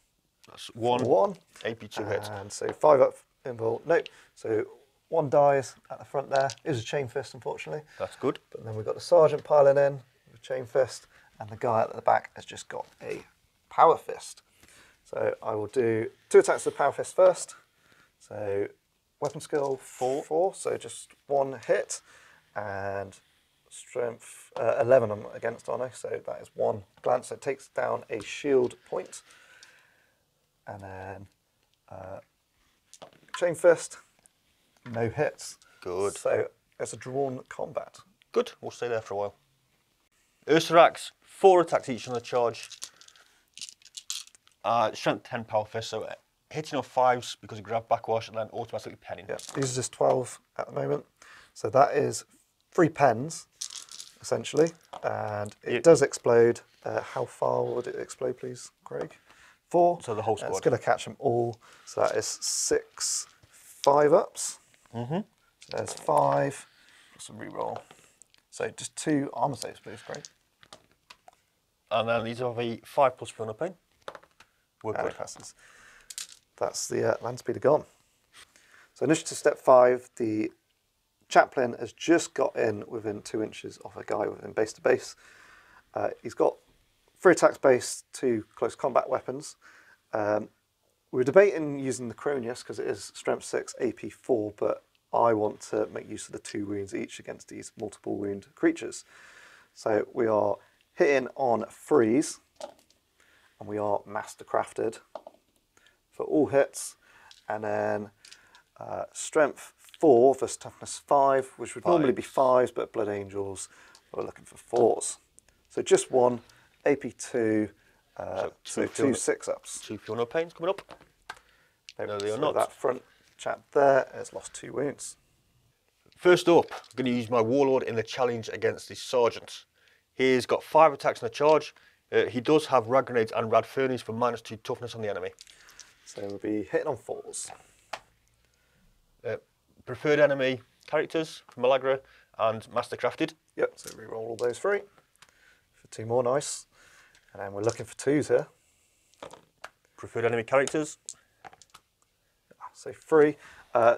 That's 1. 1. AP 2 hits. And so 5 up involved. Nope. So 1 dies at the front there. It was a chain fist, unfortunately. That's good. But then we've got the sergeant piling in with a chain fist, and the guy at the back has just got a power fist. So I will do 2 attacks with power fist first. So weapon skill 4, so just 1 hit, and strength 11 I'm against, aren't I? So that is 1 glance. So it takes down a shield point, and then chain fist, no hits. Good. So it's a drawn combat. Good. We'll stay there for a while. Ursarak's 4 attacks each on the charge. Strength 10 power fist, so hitting on 5s because you grab backwash and then automatically penning. Yeah, these are just 12 at the moment. So that is 3 pens, essentially, and it does explode. How far would it explode, please, Craig? 4. So the whole squad. It's going to catch them all. So that is 6 5-ups. Mm-hmm. So there's 5. Just a reroll. So just 2 armor saves, please, Craig. And then these are the 5+ for pain. And it passes. That's the land speeder gone. So initiative step 5, the chaplain has just got in within 2 inches of a guy within base to base. He's got 3 attacks base, 2 close combat weapons. We're debating using the Cronius because it is strength 6, AP 4, but I want to make use of the 2 wounds each against these multiple wound creatures. So we are hitting on 3s, and we are mastercrafted for all hits, and then strength 4 versus toughness 5, which would normally be 5s, but Blood Angels are looking for 4s. So just 1, AP 2, so 2 6-ups. 2 feel no pains coming up. No, they are not. That front chap there has lost 2 wounds. First up, I'm going to use my Warlord in the challenge against the Sergeant. He's got 5 attacks on the charge. He does have Rad Grenades and Rad Furnace for -2 toughness on the enemy. So we'll be hitting on 4s. Preferred enemy characters from Malagra and Mastercrafted. Yep, so reroll all those 3 for 2 more, nice. And then we're looking for 2s here. Preferred enemy characters. So 3.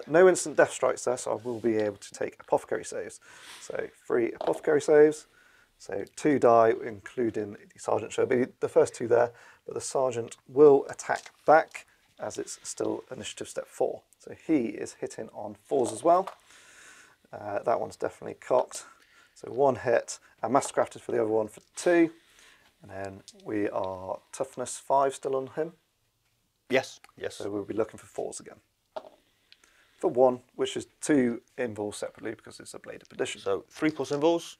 No instant death strikes there, so I will be able to take apothecary saves. So 3 apothecary saves. So 2 die, including the sergeant. So it'll be the first 2 there, but the sergeant will attack back as it's still initiative step 4. So he is hitting on 4s as well. That one's definitely cocked. So 1 hit, and mastercrafted for the other one for 2. And then we are toughness 5 still on him. Yes, yes. So we'll be looking for 4s again. For 1, which is 2 involves separately because it's a Blade of Perdition. So 3+ involves.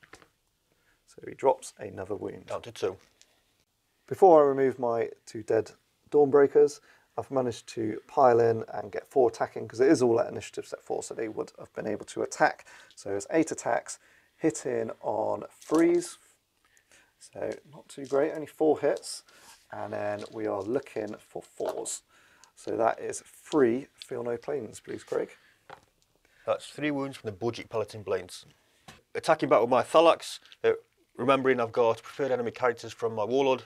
So he drops another wound. Down to 2. Before I remove my 2 dead Dawnbreakers, I've managed to pile in and get 4 attacking because it is all at initiative step 4, so they would have been able to attack. So it's 8 attacks, hitting on 3s. So not too great, only 4 hits. And then we are looking for 4s. So that is 3 Feel No Planes, please, Craig. That's 3 wounds from the Budget Paladin Blades. Attacking back with my Thalax. Remembering I've got preferred enemy characters from my Warlord.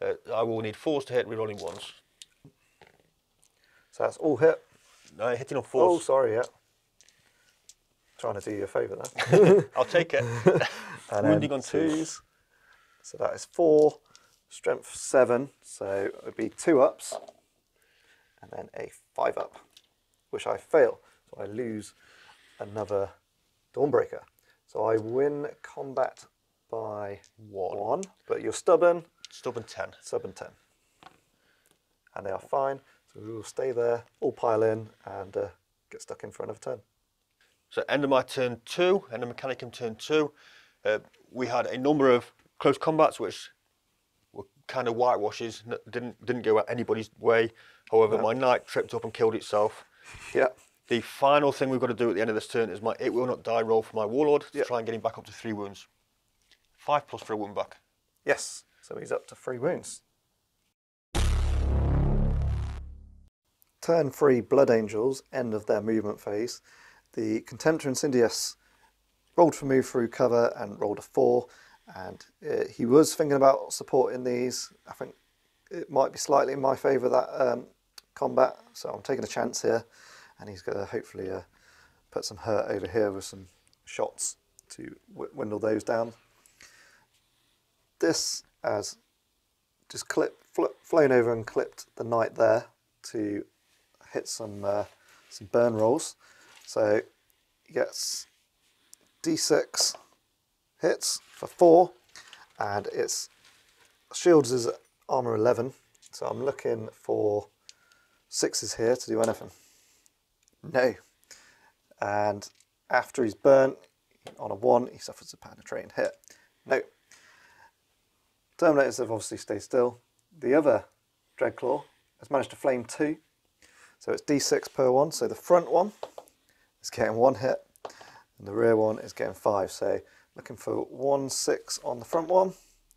I will need 4s to hit, rerolling 1s. So that's all hit. No, hitting on 4s. Oh, sorry, yeah. Trying to do you a favour there. I'll take it. And Wounding then on 2s. So that is 4, strength 7, so it would be 2 ups, and then a 5-up, which I fail. So I lose another Dawnbreaker. So I win combat by 1, but you're stubborn. Stubborn 10. Stubborn 10. And they are fine, so we will stay there, all pile in, and get stuck in for another turn. So end of my turn 2, end of Mechanicum turn 2. We had a number of close combats which were kind of whitewashes, didn't go anybody's way. However, my knight tripped up and killed itself. Yeah. The final thing we've got to do at the end of this turn is my It Will Not Die roll for my Warlord to try and get him back up to 3 wounds. 5+ for a wound back. Yes, so he's up to 3 wounds. Turn 3 Blood Angels, end of their movement phase. The Contemptor Incendius rolled for move through cover and rolled a 4, and he was thinking about supporting these. I think it might be slightly in my favour, that combat, so I'm taking a chance here, and he's going to hopefully put some hurt over here with some shots to dwindle those down. This has just flown over and clipped the knight there to hit some burn rolls. So he gets D6 hits for 4, and its shields is armor 11. So I'm looking for 6s here to do anything. No. And after he's burnt on a 1, he suffers a penetrating hit. No. Terminators have obviously stayed still. The other Dreadclaw has managed to flame 2. So it's D6 per one. So the front one is getting 1 hit, and the rear one is getting 5. So looking for 1 6 on the front one.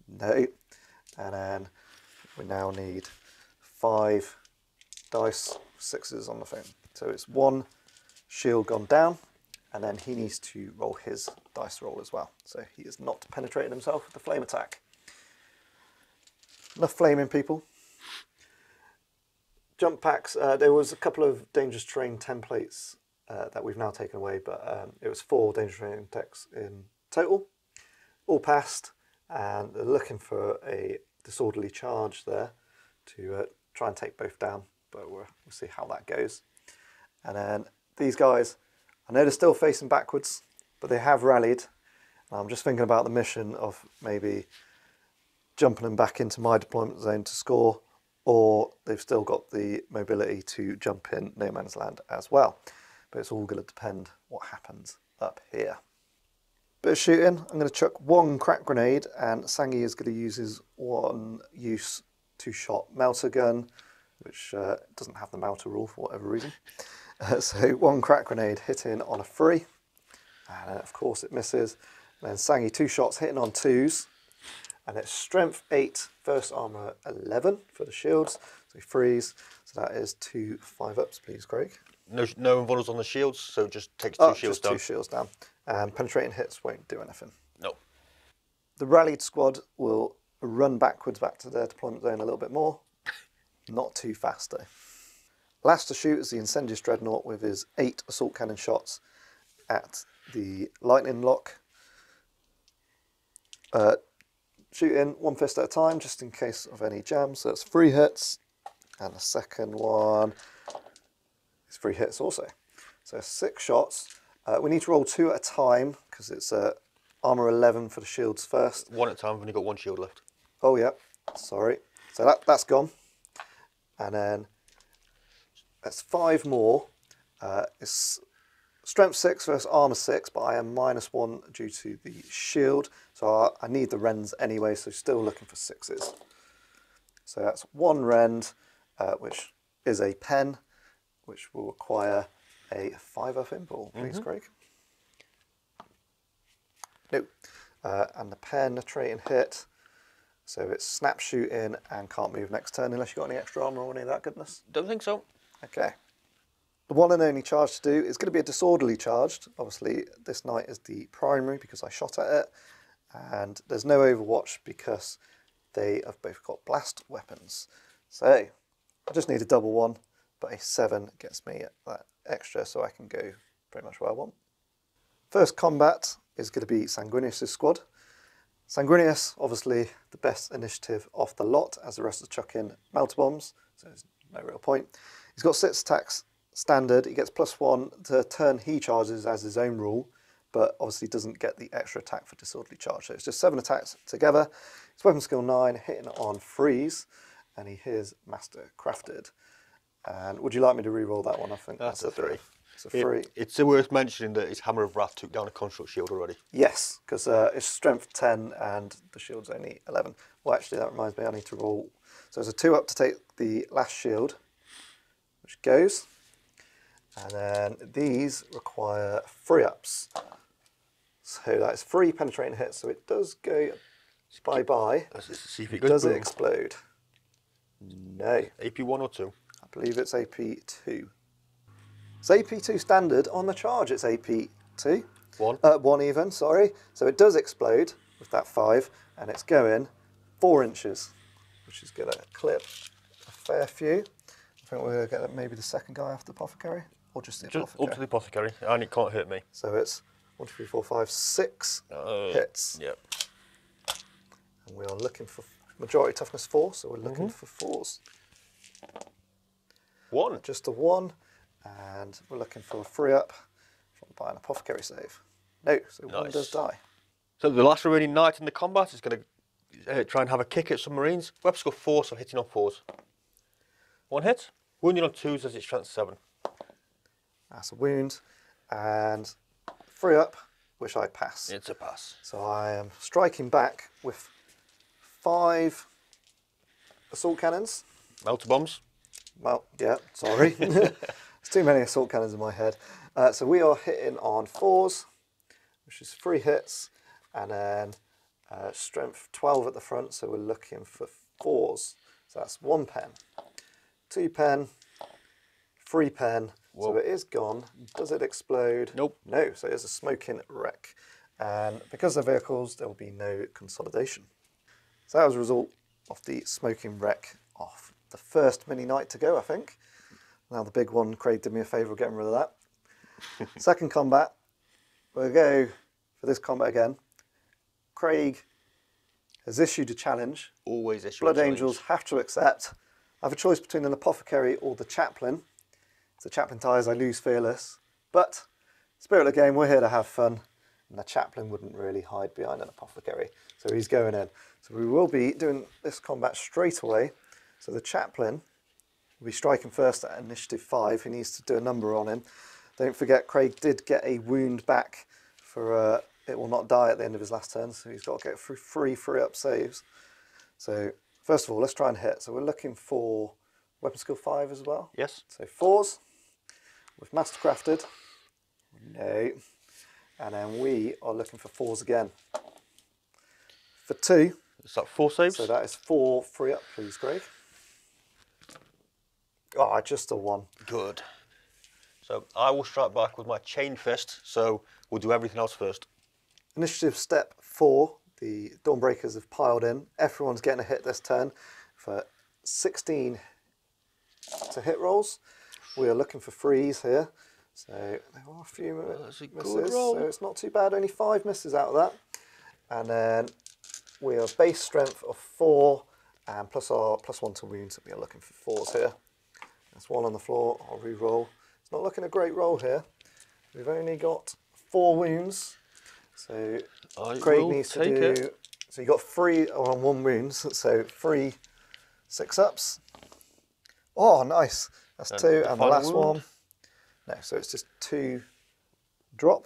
No. And then we now need 5 dice 6s on the thing. So it's 1 shield gone down, and then he needs to roll his dice roll as well. So he is not penetrating himself with the flame attack. Enough flaming, people. Jump packs. There was a couple of dangerous terrain templates that we've now taken away, but it was 4 dangerous terrain decks in total. All passed, and they're looking for a disorderly charge there to try and take both down, but we'll see how that goes. And then these guys, I know they're still facing backwards, but they have rallied. I'm just thinking about the mission of maybe jumping them back into my deployment zone to score, or they've still got the mobility to jump in no man's land as well. But it's all going to depend what happens up here. Bit of shooting. I'm going to chuck 1 crack grenade, and Sangi is going to use his 1-use 2-shot melter gun, which doesn't have the melter rule for whatever reason. So 1 crack grenade hitting on a 3, and of course it misses. And then Sangi 2 shots hitting on 2s, and it's strength 8, first armor 11 for the shields, so 3s. So that is 2 5-ups, please, Craig. No invulns on the shields, so just takes 2 shields just down. 2 shields down. And penetrating hits won't do anything. No. The rallied squad will run backwards back to their deployment zone a little bit more. Not too fast though. Last to shoot is the Incendious Dreadnought with his 8 assault cannon shots at the lightning lock. Shooting 1 fist at a time just in case of any jams. So it's 3 hits, and the second one is 3 hits also. So 6 shots. We need to roll 2 at a time because it's armor 11 for the shields first. 1 at a time. We've only got 1 shield left. Oh yeah, sorry. So that's gone, and then that's 5 more. It's strength 6 versus armor 6, but I am -1 due to the shield, so I need the rends anyway. So still looking for 6s. So that's 1 rend, which is a pen, which will require a 5-up impulse, please, Craig. No. And the penetrating hit, so it's snap shooting and can't move next turn unless you've got any extra armor or any of that goodness. Don't think so. Okay. The one and only charge to do is going to be a disorderly charged. Obviously, this knight is the primary because I shot at it, and there's no overwatch because they have both got blast weapons. So I just need a double 1, but a 7 gets me that extra, so I can go pretty much where I want. First combat is going to be Sanguinius' squad. Sanguinius, obviously the best initiative off the lot, as the rest are chucking melter bombs, so there's no real point. He's got 6 attacks standard. He gets +1 to turn he charges as his own rule, but obviously doesn't get the extra attack for disorderly charge. So it's just 7 attacks together. His weapon skill 9, hitting on 3s, and he is master crafted. And would you like me to re-roll that one? I think that's a 3. It's a 3. It's worth mentioning that his Hammer of Wrath took down a construct shield already. Yes, because it's strength 10 and the shield's only 11. Well, actually, that reminds me, I need to roll. So it's a 2-up to take the last shield, which goes. And then these require 3-ups. So that's 3 penetrating hits, so it does go bye-bye. Let's see if it goes Does it boom. explode? No. AP 1 or 2? I believe it's AP 2. It's AP 2 standard. On the charge, it's AP 2. 1. 1 even, sorry. So it does explode with that 5, and it's going 4 inches, which is going to clip a fair few. I think we're going to get maybe the second guy after the apothecary, or just the apothecary. Up to the apothecary, and it can't hit me. So it's 1, 2, 3, 4, 5, 6 hits. Yep. And we are looking for majority toughness 4, so we're looking for 4s. 1. Just a 1, and we're looking for a 3-up by an apothecary save. No, so 1 does die. So the last remaining knight in the combat is going to try and have a kick at some marines. Weapon skill 4, so hitting on 4s. 1 hit. Wounded on 2s as its strength 7. That's a wound, and 3-up, which I pass. It's a pass. So I am striking back with 5 assault cannons. Melter bombs. Well, yeah, sorry. There's too many assault cannons in my head. So we are hitting on 4s, which is 3 hits, and then strength 12 at the front, so we're looking for 4s. So that's 1 pen, 2 pen, 3 pen. Whoa. So it is gone. Does it explode? Nope. No, so it's a smoking wreck. And because they're vehicles, there will be no consolidation. So that was a result of the smoking wreck of the first mini knight to go, I think. Now the big one, Craig did me a favour of getting rid of that. Second combat, we'll go for this combat again. Craig has issued a challenge. Always issue Blood a challenge. Angels have to accept. I have a choice between an apothecary or the chaplain. If the chaplain dies, I lose fearless. But spirit of the game, we're here to have fun. And the chaplain wouldn't really hide behind an apothecary. So he's going in. So we will be doing this combat straight away. So the chaplain will be striking first at initiative 5. He needs to do a number on him. Don't forget, Craig did get a wound back for it will not die at the end of his last turn. So he's got to get through 3 3-up saves. So first of all, let's try and hit. So we're looking for weapon skill 5 as well. Yes. So 4s with mastercrafted. No. And then we are looking for 4s again. For 2. Is that 4 saves? So that is 4 3-up, please, Craig. Oh, just a 1. Good. So I will strike back with my chain fist, so we'll do everything else first. Initiative step 4. The Dawnbreakers have piled in. Everyone's getting a hit this turn for 16 to hit rolls. We are looking for 3s here. So there are a few That's a misses, good roll. so it's not too bad. Only 5 misses out of that. And then we are base strength of 4 and plus our +1 to wounds. So we are looking for 4s here. There's 1 on the floor. I'll re-roll. It's not looking a great roll here. We've only got 4 wounds. So Craig needs to do. It. So you got 3 on 1 wounds. So 3 6-ups. Oh, nice. That's 2, and the last wound. one. No, so it's just 2 drop,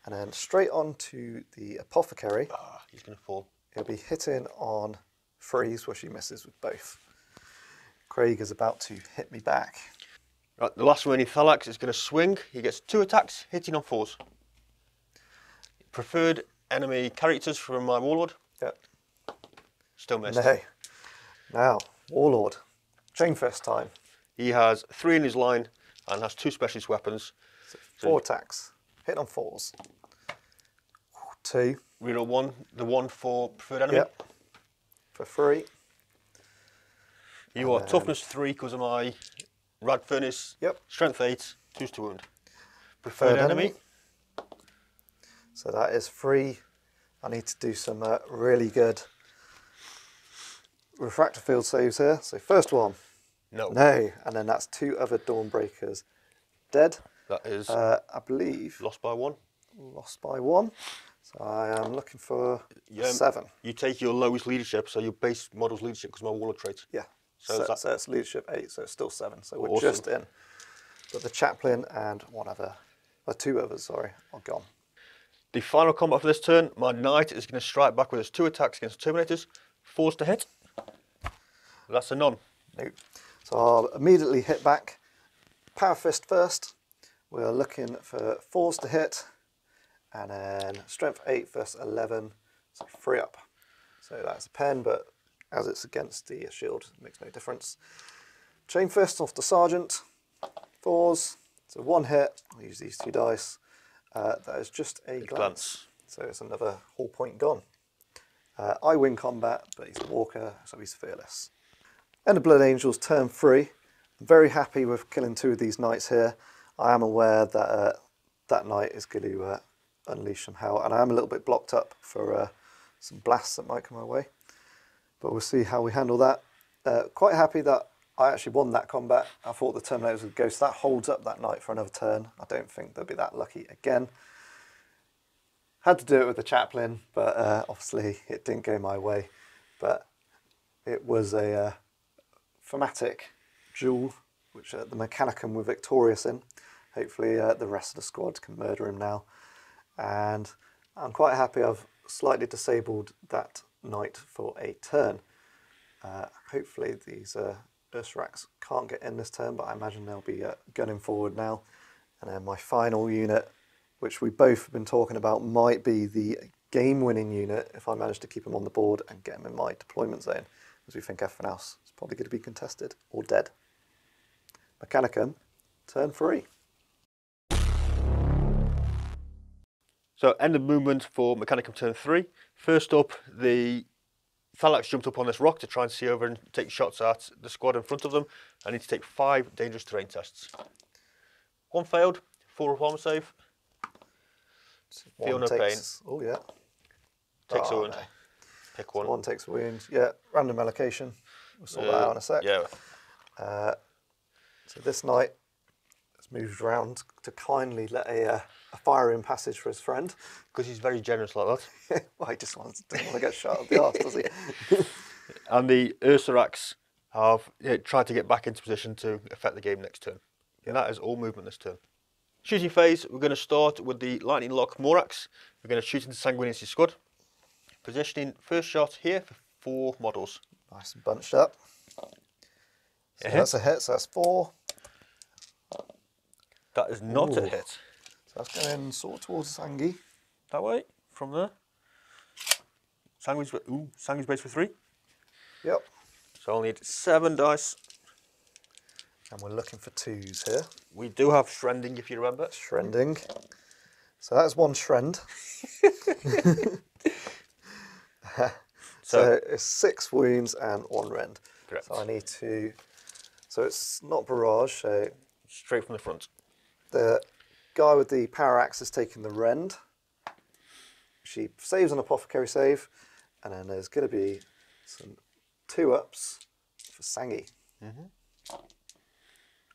and then straight on to the apothecary. He's going to fall. He'll be hitting on 3s, where she misses with both. Craig is about to hit me back. Right, the last remaining Thalax is going to swing. He gets 2 attacks, hitting on 4s. Preferred enemy characters from my Warlord. Yep. Still missed. No. Now, Warlord. Chain first time. He has 3 in his line and has 2 specialist weapons. So 4 attacks. Hit on 4s. 2. Reroll 1, the 1 for preferred enemy. Yep. For 3. You are toughness 3 because of my Rad Furnace. Yep. Strength 8, 2 to wound. Preferred enemy. So that is 3. I need to do some really good refractor field saves here. So first one. No. No. And then that's 2 other Dawnbreakers dead. That is, I believe, lost by 1. lost by 1. So I am looking for 7. You take your lowest leadership, so your base model's leadership because my Warlord trait. Yeah. So So it's leadership 8, so it's still 7. So we're Awesome. just in. But the chaplain and 1 other, 2 others, sorry, are gone. The final combat for this turn, my knight is going to strike back with his 2 attacks against the Terminators. 4s to hit. That's a none. Nope. So I'll immediately hit back. Power fist first. we're looking for 4s to hit, and then strength 8 versus 11, so 3 up. So that's a pen, but as it's against the shield, it makes no difference. Chain fist off the sergeant, 4s, so 1 hit. I'll use these 2 dice. That is just a glance. So it's another hull point gone. I win combat, but he's a walker, so he's fearless. End of Blood Angels, turn 3. I'm very happy with killing 2 of these knights here. I am aware that that knight is going to unleash some hell, and I am a little bit blocked up for some blasts that might come my way. But we'll see how we handle that. Quite happy that I actually won that combat. I thought the Terminators would go, so that holds up that knight for another turn. I don't think they'll be that lucky again. Had to do it with the chaplain, but obviously it didn't go my way. But it was a thematic duel, which the Mechanicum were victorious in. Hopefully the rest of the squad can murder him now. And I'm quite happy I've slightly disabled that knight for a turn. Hopefully these Ursarax can't get in this turn, but I imagine they'll be gunning forward now. And then my final unit, which we both have been talking about, might be the game-winning unit if I manage to keep them on the board and get them in my deployment zone, as we think everything else is probably going to be contested or dead. Mechanicum, turn 3. So end of movement for Mechanicum turn 3. First up, the Thalax jumped up on this rock to try and see over and take shots at the squad in front of them. I need to take 5 dangerous terrain tests. 1 failed, 4 armor save. Feel no pain. Oh yeah. Takes a wound. No. Pick 1. So 1 takes a wound. Yeah, random allocation. We'll sort that out in a sec. Yeah. So this knight has moved around to kindly let a fire-in passage for his friend. Because he's very generous like that. Well, he just doesn't want to get shot up the arse, does he? And the Ursarax have tried to get back into position to affect the game next turn. And that is all movement this turn. Shooting phase, we're going to start with the Lightning Lock Morax. We're going to shoot into Sanguinity Squad. Positioning first shot here for 4 models. Nice and bunched up. So that's a hit, so that's 4. That is not a hit. So that's going sort of towards Sangi. That way, from there. Sanguine's base for 3. Yep. So I'll need 7 dice. And we're looking for 2s here. We do have Shrending, if you remember. Shrending. So that's 1 Shrend. So it's 6 wounds and 1 rend. Correct. So I need to... So it's not barrage, so... Straight from the front. The guy with the power axe is taking the rend. She saves an apothecary save. And then there's going to be some 2-ups for Sangi.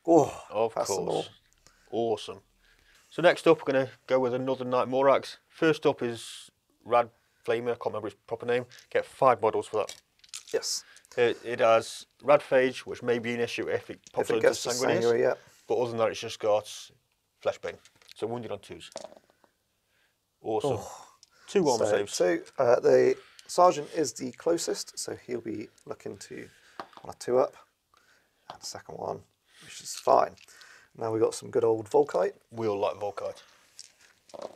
Oh, of that's them all. course. Awesome. So next up, we're going to go with another Knight Morax. First up is Rad Flamer, I can't remember his proper name. Get 5 models for that. Yes. It has Rad Phage, which may be an issue if it pops into Sanguinius. Yeah. But other than that, it's just got Fleshbane. So wounded on 2s. Awesome. Oh. 2 armor saves. So the sergeant is the closest, so he'll be looking to on a 2-up. And the second one, which is fine. Now we've got some good old Volkite. We all like Volkite.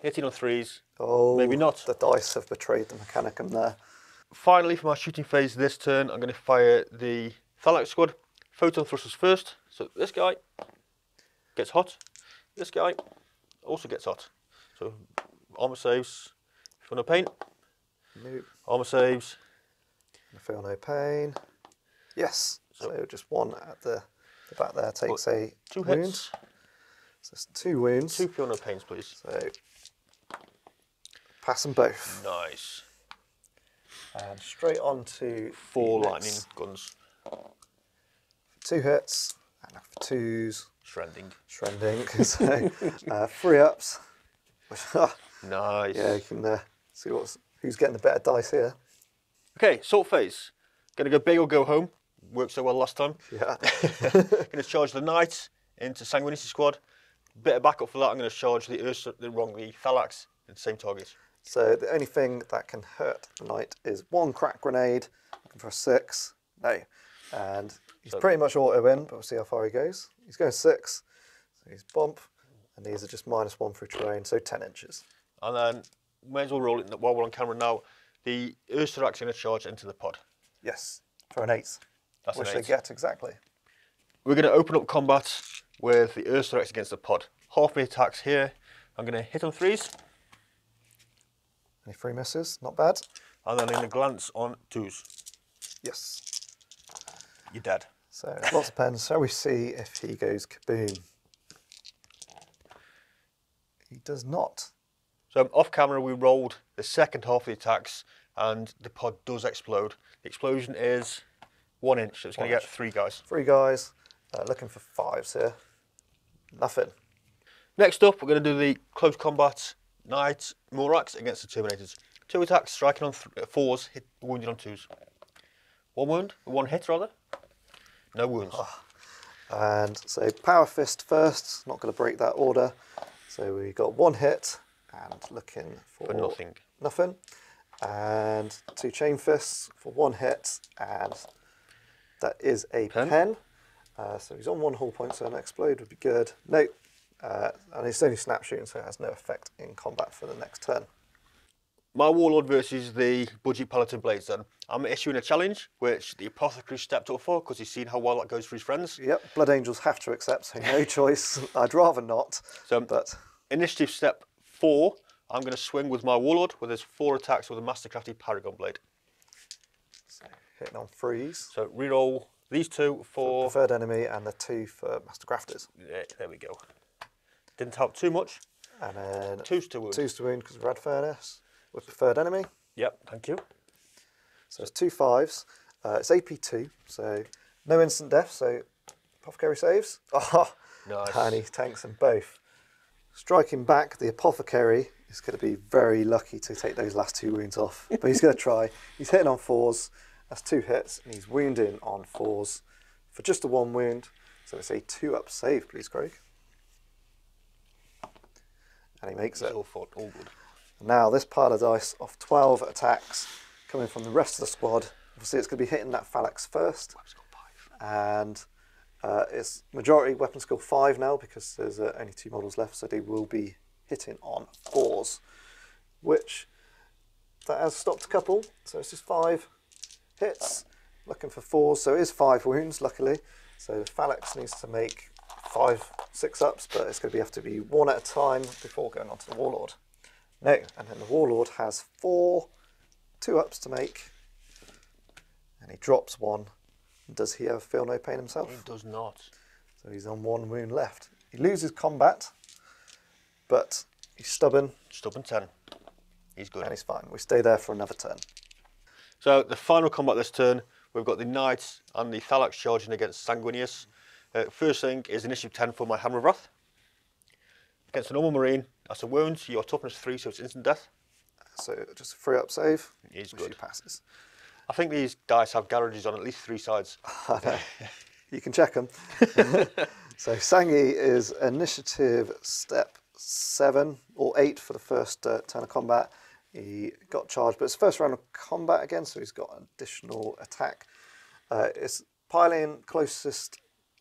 Hitting on 3s. Oh, maybe not. The dice have betrayed the Mechanicum there. Finally, for my shooting phase this turn, I'm going to fire the Thalax squad. Photon thrusters first. So this guy gets hot. This guy also gets hot. So armor saves. Feel no pain. Nope. Armor saves. I feel no pain. Yes. So just 1 at the back there takes a 2 wound. hits. So it's 2 wounds. 2 feel no pains, please. So pass them both. Nice. And straight on to 4 lightning guns. 2 hits. And for 2s. Shrending. So 3 ups. Nice. Yeah, you can see who's getting the better dice here. Okay, salt phase. Going to go big or go home. Worked so well last time. Yeah. Going to charge the knight into Sanguinity squad. Bit of backup for that. I'm going to charge the Thalax in the same target. So the only thing that can hurt the knight is 1 crack grenade. Looking for a 6. No. And he's pretty much auto in, but we'll see how far he goes. He's going 6. So he's bump. And these are just -1 through terrain, so 10 inches. And then, may as well roll it while we're on camera now. The Ursarak's going to charge into the pod. Yes, for an 8. That's which an they 8. get exactly. We're going to open up combat with the Ursarak's against the pod. Half my attacks here. I'm going to hit on 3s. Any 3 misses, not bad. And then I'm going to glance on 2s. Yes. You're dead. So lots of pens. Shall we see if he goes kaboom? He does not. So off camera we rolled the second half of the attacks and the pod does explode. The explosion is 1 inch, so it's going to get 3 guys. 3 guys, looking for 5s here. Nothing. Next up we're going to do the close combat Knight Morax against the Terminators. 2 attacks, striking on 4s, hit wounded on 2s. 1 wound, 1 hit rather. No wounds. And so Power Fist first, not going to break that order. So we got 1 hit and looking for nothing. Nothing. And 2 Chain Fists for 1 hit, and that is a pen. So he's on 1 hull point, so an explode would be good. No, and it's only snap shooting, so it has no effect in combat for the next turn. My Warlord versus the Budget Paladin Blades then. I'm issuing a challenge, which the Apothecary stepped up for because he's seen how well that goes for his friends. Yep, Blood Angels have to accept, so no choice. I'd rather not. So, but initiative step 4, I'm going to swing with my Warlord with his 4 attacks with a Mastercrafted Paragon Blade. So hitting on 3s. So reroll these 2 for preferred enemy and the 2 for Mastercrafters. Yeah, there we go. Didn't help too much. And then 2s to wound. 2s to wound because of Red Furnace with preferred enemy. Yep, thank you. So it's 2 5s. It's AP2, so no instant death. So Apothecary saves. Oh, nice. And he tanks them both. Striking back, the Apothecary is going to be very lucky to take those last 2 wounds off. But he's going to try. He's hitting on 4s. That's 2 hits, and he's wounding on 4s for just a 1 wound. So it's a 2-up save, please, Craig. And he makes it. All good. Now this pile of dice off 12 attacks coming from the rest of the squad. Obviously it's going to be hitting that phalanx first. And it's majority weapon skill 5 now because there's only 2 models left, so they will be hitting on 4s, which that has stopped a couple. So it's just 5 hits, looking for 4s. So it is 5 wounds, luckily. So the phalanx needs to make 5 6-ups, but it's going to have to be 1 at a time before going on to the Warlord. No, and then the Warlord has 4 2-ups to make, and he drops 1. Does he feel no pain himself? He does not. So he's on 1 wound left. He loses combat, but he's stubborn. Stubborn 10. He's good. And he's fine. We stay there for another turn. So the final combat this turn, we've got the Knights and the Thalax charging against Sanguinius. First thing is initiative 10 for my Hammer of Wrath. Against a normal Marine, that's a wound, your toughness 3, so it's instant death. So just a 3-up save. He's which good. he passes. I think these dice have garages on at least 3 sides. I know. You can check them. So Sangi is initiative step 7 or 8 for the first turn of combat. He got charged, but it's first round of combat again, so he's got an additional attack. It's piling closest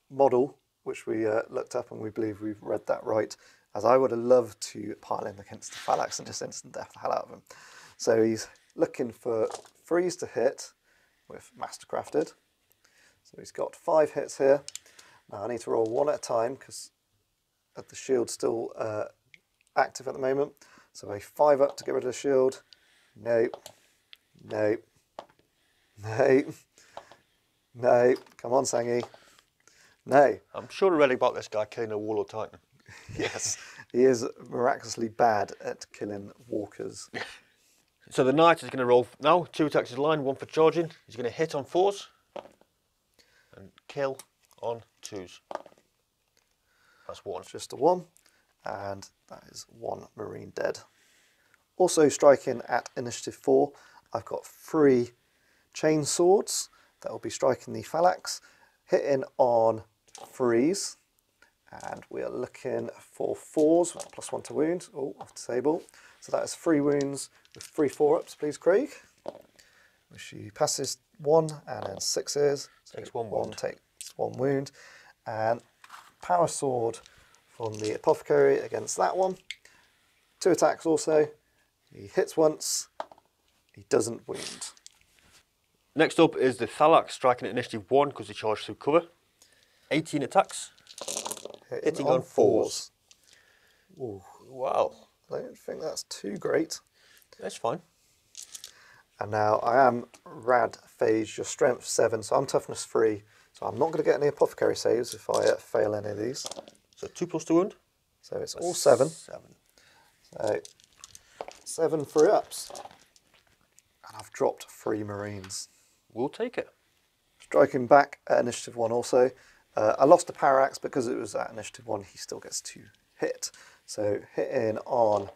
model, which we looked up and we believe we've read that right, as I would have loved to pile in against the Phalanx and just instant death the hell out of him. So he's looking for 3s to hit with Mastercrafted. So he's got 5 hits here. Now I need to roll 1 at a time because the shield's still active at the moment. So a 5-up to get rid of the shield. No. No. No. No. Come on, Sangi. No. I'm sure I read about this guy killing a Warlord Titan. Yes, he is miraculously bad at killing walkers. So the Knight is going to roll now, 2 attacks in line, 1 for charging. He's going to hit on 4s and kill on 2s. That's 1. Just a 1, and that is 1 Marine dead. Also striking at initiative 4, I've got 3 chain swords that will be striking the Phalanx, hitting on 3s, and we are looking for 4s with a +1 to wound. Oh, off the table. So that is 3 wounds with 3 4-ups, please, Craig. Which he passes 1 and then 6s. So takes 1 wound. Takes 1 wound. And power sword for on the Apothecary against that one. 2 attacks also. He hits once. He doesn't wound. Next up is the Thalax, striking at initiative 1 because he charged through cover. 18 attacks. Hitting on 4s. Ooh. Wow. I don't think that's too great. That's fine. And now I am Rad Phage, your strength 7, so I'm toughness 3. So I'm not going to get any Apothecary saves if I fail any of these. So 2 plus 2 wound. So it's all 7. So 7 free ups. And I've dropped 3 Marines. We'll take it. Striking back at initiative 1 also. I lost a Parallax because it was at initiative 1. He still gets to hit. So hitting on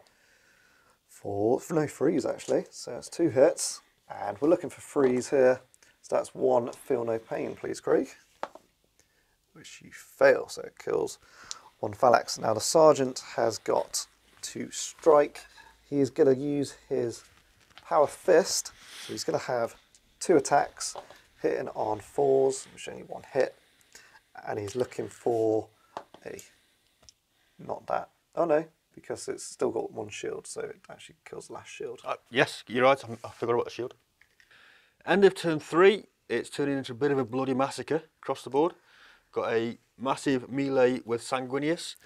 4, no 3s actually. So it's 2 hits. And we're looking for 3s here. So that's 1 feel no pain, please, Craig. Which you fail, so it kills 1 Phalanx. Now the Sergeant has got to strike. He's going to use his Power Fist. So he's going to have 2 attacks, hitting on 4s, which only 1 hit. And he's looking for a, not that, oh no, because it's still got 1 shield, so it actually kills the last shield. Yes, you're right, I forgot about the shield. End of turn 3, it's turning into a bit of a bloody massacre across the board. Got a massive melee with Sanguinius.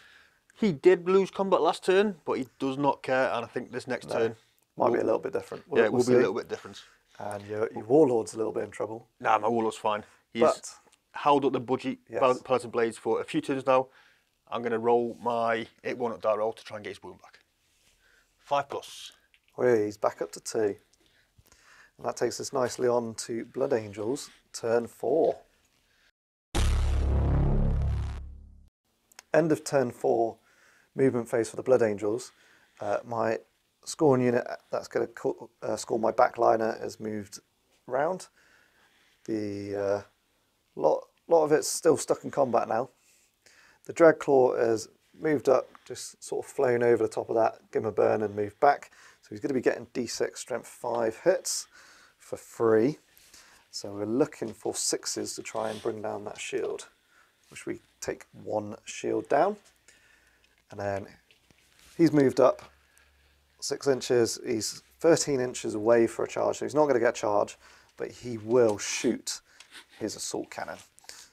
He did lose combat last turn, but he does not care, and I think this next turn might be a little bit different. Yeah, it will be a little bit different. And your Warlord's a little bit in trouble. Nah, my Warlord's fine. He's held up the budgie Pellet and Blades for a few turns now. I'm going to roll my 8-1 die roll to try and get his wound back. 5+. Well, he's back up to 2. And that takes us nicely on to Blood Angels, turn 4. End of turn 4, movement phase for the Blood Angels. My scoring unit that's going to score my backliner has moved round. The lot of it's still stuck in combat now. The Dreadclaw has moved up, just sort of flown over the top of that, give him a burn and moved back. So he's going to be getting D6 strength 5 hits for free. So we're looking for 6s to try and bring down that shield, which we take 1 shield down. And then he's moved up 6 inches. He's 13 inches away for a charge, so he's not going to get a charge, but he will shoot his assault cannon.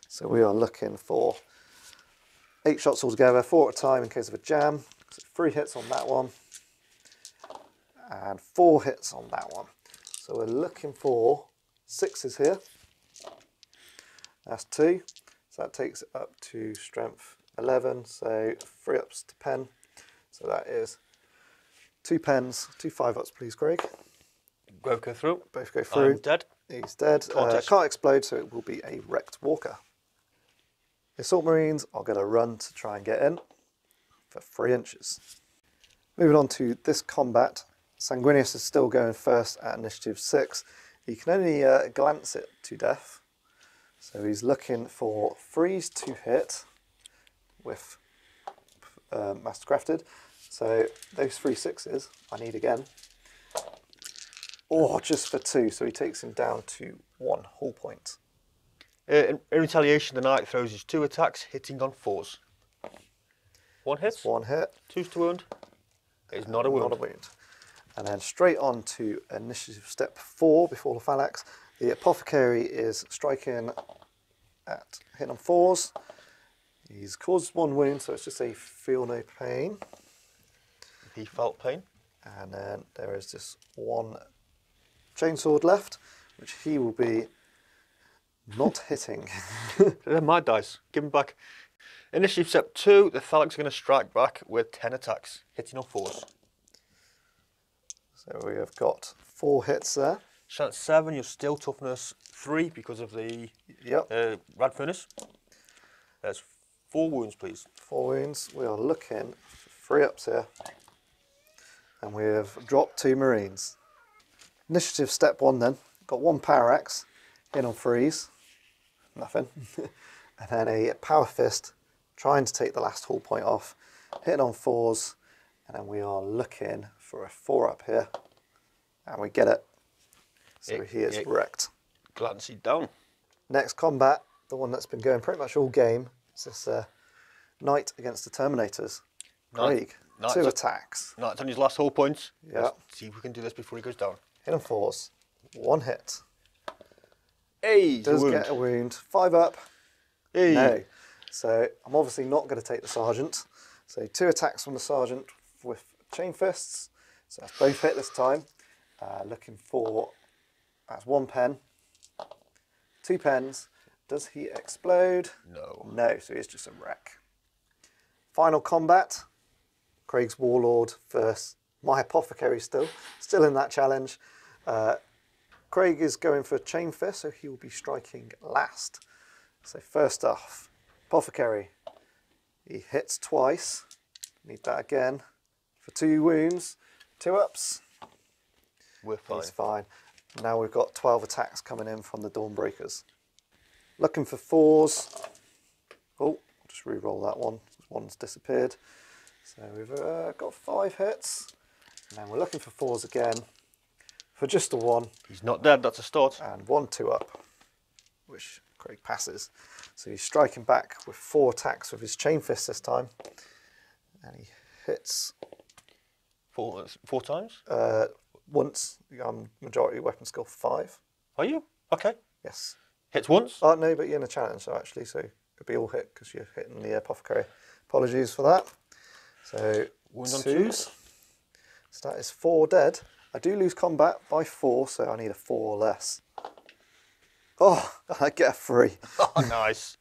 So we are looking for 8 shots altogether, 4 at a time in case of a jam. So 3 hits on that one, and 4 hits on that one. So we're looking for 6s here. That's 2. So that takes it up to strength 11, so 3 ups to pen. So that is 2 pens, 2 5-ups, please, Craig. Both go through. Both go through. I'm dead. He's dead. Can't explode, so it will be a wrecked walker. The Assault Marines are going to run to try and get in for 3 inches. Moving on to this combat, Sanguinius is still going first at initiative 6. He can only glance it to death. So he's looking for 3s to hit with Mastercrafted. So those 3 6s I need again. Or just for 2, so he takes him down to 1 hull point. In retaliation, the Knight throws his 2 attacks, hitting on 4s. 1 hit. It's 1 hit. 2's to wound. It's not a wound. Not a wound. And then straight on to initiative step 4 before the Phalanx. The Apothecary is striking at hitting on 4s. He's caused 1 wound, so it's just a feel no pain. He felt pain. And then there is just 1 chainsword left, which he will be not hitting. They're my dice. Give them back. Initiative step 2, the Thalax are going to strike back with 10 attacks, hitting on 4s. So we have got 4 hits there. Chance 7, you're still toughness 3 because of the Rad Furnace. There's 4 wounds, please. 4 wounds. We are looking for 3 ups here. And we have dropped 2 Marines. Initiative step 1 then. Got 1 Power Axe, in on 3s. Nothing. And then a Power Fist, trying to take the last hull point off. Hitting on 4s. And then we are looking for a 4 up here. And we get it. So he is wrecked. Glance it down. Next combat, the one that's been going pretty much all game, is this Knight against the Terminators. Craig, Knight, 2 attacks. Knight's on his last whole points. Yeah. Let's see if we can do this before he goes down. Hidden 4s. 1 hit. Hey, Does get a wound. 5 up. Hey. No. So I'm obviously not going to take the Sergeant. So 2 attacks from the Sergeant with Chain Fists. So that's both hit this time. Looking for, that's 1 pen. 2 pens. Does he explode? No. No, so he's just a wreck. Final combat. Craig's Warlord versus my Apothecary still in that challenge. Craig is going for Chain Fist, so he will be striking last. So first off, Apothecary. He hits twice. Need that again for 2 wounds. 2 ups. We're fine. He's fine. Now we've got 12 attacks coming in from the Dawnbreakers. Looking for 4s. Oh, just re-roll that one. One's disappeared. So we've got 5 hits. And then we're looking for 4s again. For just a 1. He's not dead, that's a start. And 1 2 up, which Craig passes. So he's striking back with 4 attacks with his Chain Fist this time. And he hits 4 times? once. Majority weapon skill 5. Are you? Okay. Yes. Hits once? Oh no, but you're in a challenge, so actually, so it'll be all hit because you're hitting the Apothecary. Apologies for that. So Wound on 2s. So that is 4 dead. I do lose combat by 4, so I need a 4 or less. Oh, I get a 3. Oh, nice.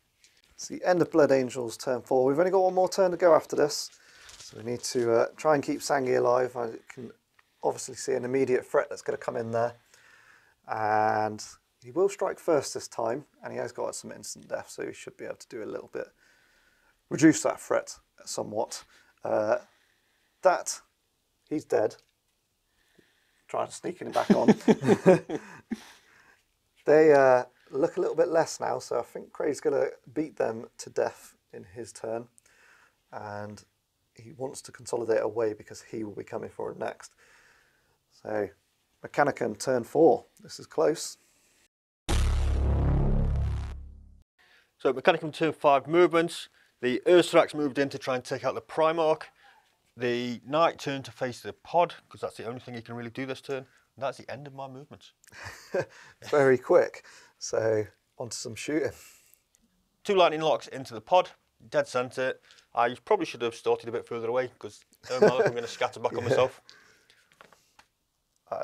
It's the end of Blood Angels turn 4. We've only got 1 more turn to go after this. So we need to try and keep Sangi alive. I can obviously see an immediate threat that's going to come in there. And he will strike first this time. And he has got some instant death, so he should be able to do a little bit. Reduce that threat somewhat. He's dead. Trying to sneak him back on. They look a little bit less now, so I think Craig's going to beat them to death in his turn. And he wants to consolidate away because he will be coming for it next. So, Mechanicum turn 4. This is close. So Mechanicum turn 5 movements. The Ursarax moved in to try and take out the Primarch. The Knight turned to face the pod, because that's the only thing he can really do this turn. And that's the end of my movements. Very quick. So, on to some shooting. 2 lightning locks into the pod, dead centre. I probably should have started a bit further away, because I'm going to scatter back on myself.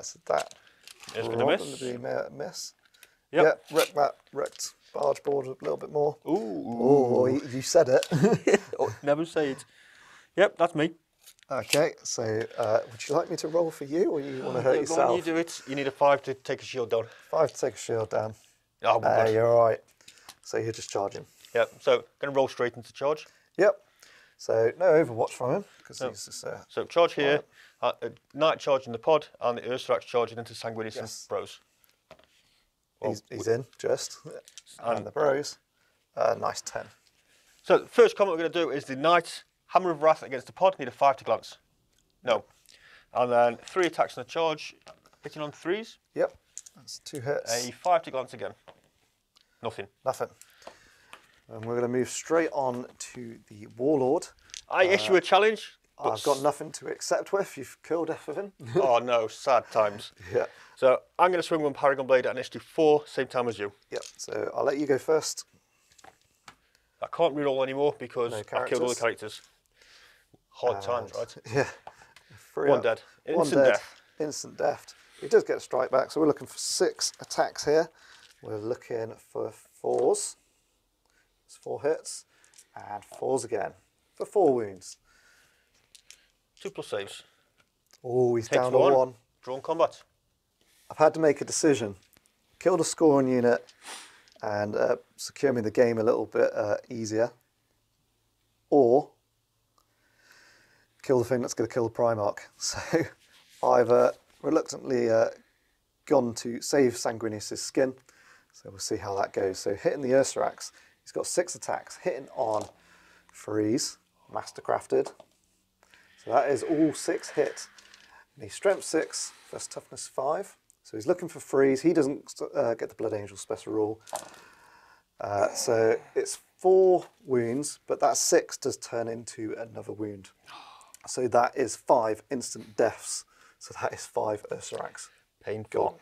So that It's going to miss. Miss. Yep. Yeah, wrecked barge board a little bit more. Ooh. Oh, you said it. Oh, never say it. Yep, that's me. Okay, so would you like me to roll for you, or you want to hurt yourself? When you do it, you need a 5 to take a shield down. 5 to take a shield down. Oh, good. You're all right. So you're just charging. Yep, so going to roll straight into charge. Yep. So no Overwatch from him, because he's just... So charge here, Knight charging the pod, and the Ursarax charging into Sanguinius and Bros. He's in, just. And the Bros. Nice 10. So the first comment we're going to do is the Knight Hammer of Wrath against the pod, need a 5 to glance. No. And then 3 attacks on the charge, hitting on 3s. Yep, that's 2 hits. A 5 to glance again. Nothing. Nothing. And we're going to move straight on to the Warlord. I issue a challenge. I've got nothing to accept with. You've killed F of him. Oh no, sad times. Yeah. So I'm going to swing one Paragon Blade at an initiative 4, same time as you. Yep, so I'll let you go first. I can't reroll anymore because No I've killed all the characters. Hard times, right? Yeah. 1 up. dead. 1 Instant dead. death. Instant death. He does get a strike back, so we're looking for 6 attacks here. We're looking for 4s. It's 4 hits. And 4s again. For 4 wounds. 2+ saves. Oh, he's Hits down to 1. 1. Drawn combat. I've had to make a decision. Kill the scoring unit and secure me the game a little bit easier. Or kill the thing that's going to kill the Primarch. So I've reluctantly gone to save Sanguinius' skin. So we'll see how that goes. So hitting the Ursarax, he's got 6 attacks. Hitting on 3s, mastercrafted. So that is all 6 hits. And he's strength 6 versus toughness 5. So he's looking for 3s. He doesn't get the Blood Angel special rule. So it's 4 wounds, but that 6 does turn into another wound. So that is 5 instant deaths. So that is 5 Ursarax Painful. gone.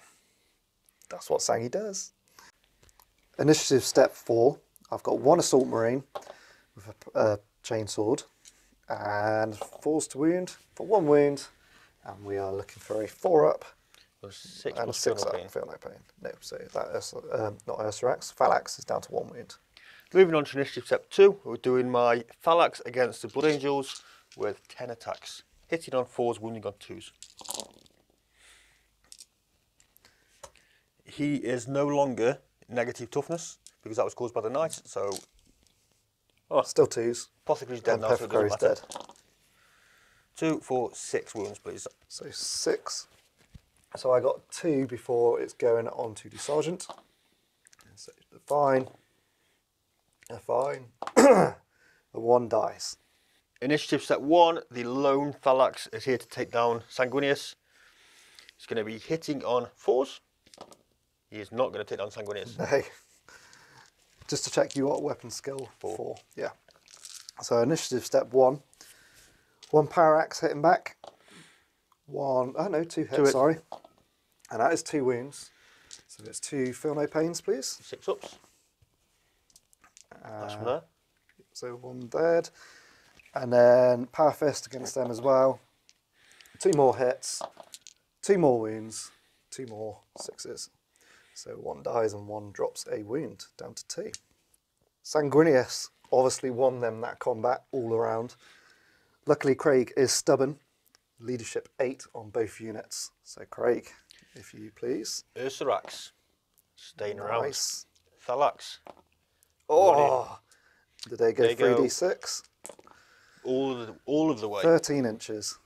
That's what Sangi does. Initiative step 4. I've got 1 Assault Marine with a chainsword and 4s to wound for 1 wound. And we are looking for a 4-up and a 6-up. Feel no pain. No, so that not Ursarax. Phalanx is down to 1 wound. Moving on to initiative step 2, we're doing my Phalanx against the Blood Angels with 10 attacks. Hitting on 4s, wounding on 2s. He is no longer negative toughness because that was caused by the knight, so... Oh, still 2s. Possibly he's dead now, so it doesn't matter. Dead. 2, 4, 6 wounds, please. So 6. So I got 2 before it's going on to the sergeant. So the fine. A fine. The 1 dies. Initiative step 1, the lone Phalanx is here to take down Sanguinius. He's going to be hitting on 4s. He is not going to take down Sanguinius. No. Just to check, you got weapon skill 4. Yeah. So initiative step 1. 1 power axe hitting back. 2 hits, sorry. And that is 2 wounds. So it's 2 feel no pains, please. 6 ups. That's from there. So 1 dead. And then power fist against them as well. 2 more hits. 2 more wounds. 2 more 6s. So 1 dies and 1 drops a wound, down to 2. Sanguinius obviously won them that combat all around. Luckily Craig is stubborn. Leadership 8 on both units. So Craig, if you please. Ursarax, staying around. Nice. Phalanx. Oh! Did they go 3d6? All of the way. 13 inches.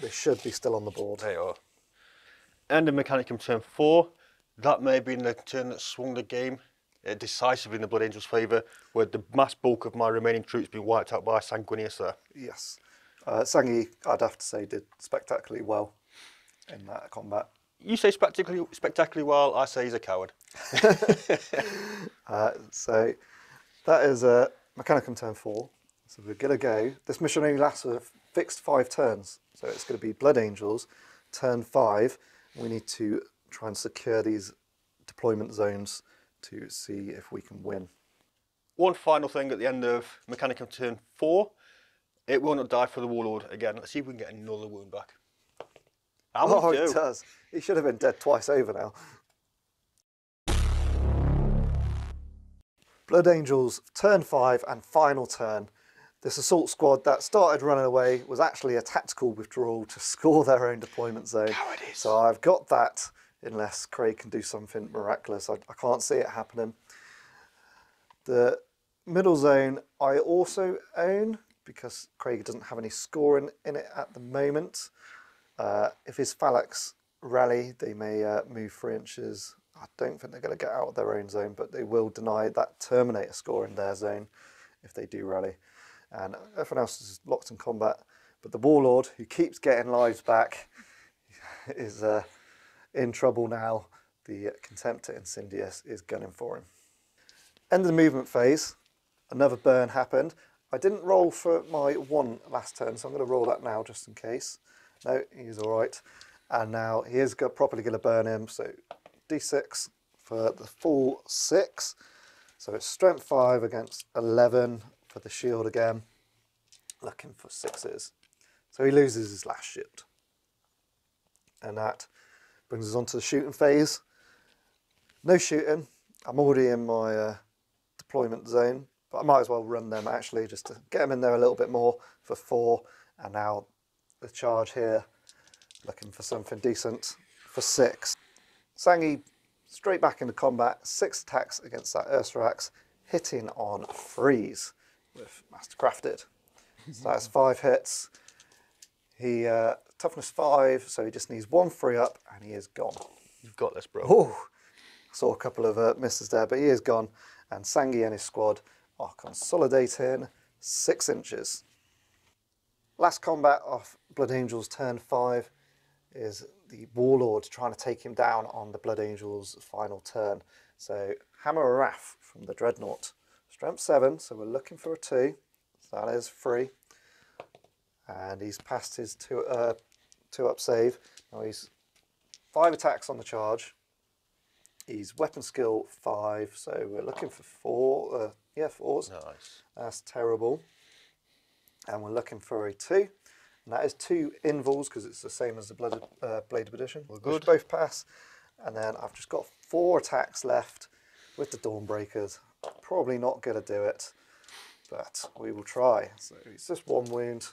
They should be still on the board. They are. And in Mechanicum turn 4, that may have been the turn that swung the game decisively in the Blood Angels' favour, where the mass bulk of my remaining troops being wiped out by Sanguinius there. Yes. Sangi, I'd have to say, did spectacularly well in that combat. You say spectacularly well, I say he's a coward. So that is Mechanicum turn 4. So we're going to go. This mission only lasts a fixed 5 turns. So it's going to be Blood Angels, turn 5. We need to try and secure these deployment zones to see if we can win. One final thing at the end of Mechanicum turn 4. It will not die for the Warlord again. Let's see if we can get another wound back. Oh, it does. He should have been dead twice over now. Blood Angels, turn 5 and final turn. This assault squad that started running away was actually a tactical withdrawal to score their own deployment zone. Cowardice. So I've got that, unless Craig can do something miraculous. I can't see it happening. The middle zone I also own, because Craig doesn't have any scoring in it at the moment. If his Phalanx rally, they may move 3 inches. I don't think they're going to get out of their own zone, but they will deny that Terminator score in their zone if they do rally. And everyone else is locked in combat. But the Warlord, who keeps getting lives back, is in trouble now. The Contemptor Incendius is gunning for him. End of the movement phase. Another burn happened. I didn't roll for my 1 last turn, so I'm going to roll that now just in case. No, he's all right. And now he is properly going to burn him. So D6 for the full 6. So it's strength 5 against 11 for the shield again. Looking for 6s. So he loses his last shield. And that brings us on to the shooting phase. No shooting. I'm already in my deployment zone. But I might as well run them actually, just to get them in there a little bit more for 4. And now the charge here, looking for something decent for 6. Sangi straight back into combat, 6 attacks against that Ursarax, hitting on 3s with Mastercrafted. So that's 5 hits. He toughness 5, so he just needs 1 free up, and he is gone. You've got this, bro. Oh, saw a couple of misses there, but he is gone. And Sangi and his squad are consolidating 6 inches. Last combat of Blood Angels turn 5 is the Warlord trying to take him down on the Blood Angels final turn. So Hammer of Wrath from the Dreadnought is Strength 7, so we're looking for a 2. So that is 3. And he's passed his 2-up save. Now he's 5 attacks on the charge. He's weapon skill 5, so we're looking for 4. Yeah, 4s. Nice. That's terrible. And we're looking for a 2. And that is 2 invuls because it's the same as the Blade of Perdition. We're good. Which both pass. And then I've just got 4 attacks left with the Dawnbreakers. Probably not going to do it, but we will try. So it's just 1 wound,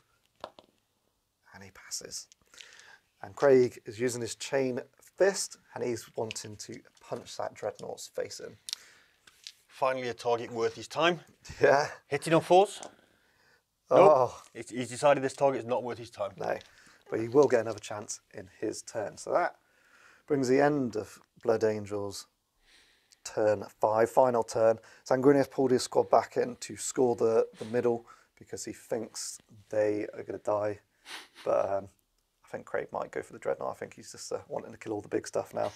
and he passes. And Craig is using his chain fist, and he's wanting to punch that Dreadnought's face in. Finally a target worth his time. Yeah. Hitting on 4s. Oh. Nope. He's decided this target is not worth his time. No, but he will get another chance in his turn. So that brings the end of Blood Angel's turn 5, final turn. Sanguinius pulled his squad back in to score the middle because he thinks they are going to die. But I think Craig might go for the Dreadnought. I think he's just wanting to kill all the big stuff now.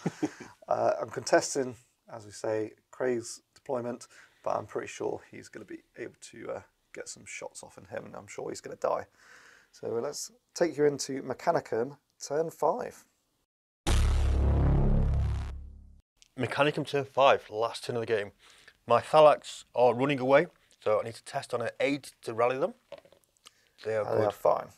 I'm contesting, as we say, Craig's deployment, but I'm pretty sure he's going to be able to get some shots off in him, and I'm sure he's going to die. So let's take you into Mechanicum, turn 5. Mechanicum turn 5, last turn of the game. My Thalax are running away, so I need to test on an 8 to rally them. They are good. They are fine.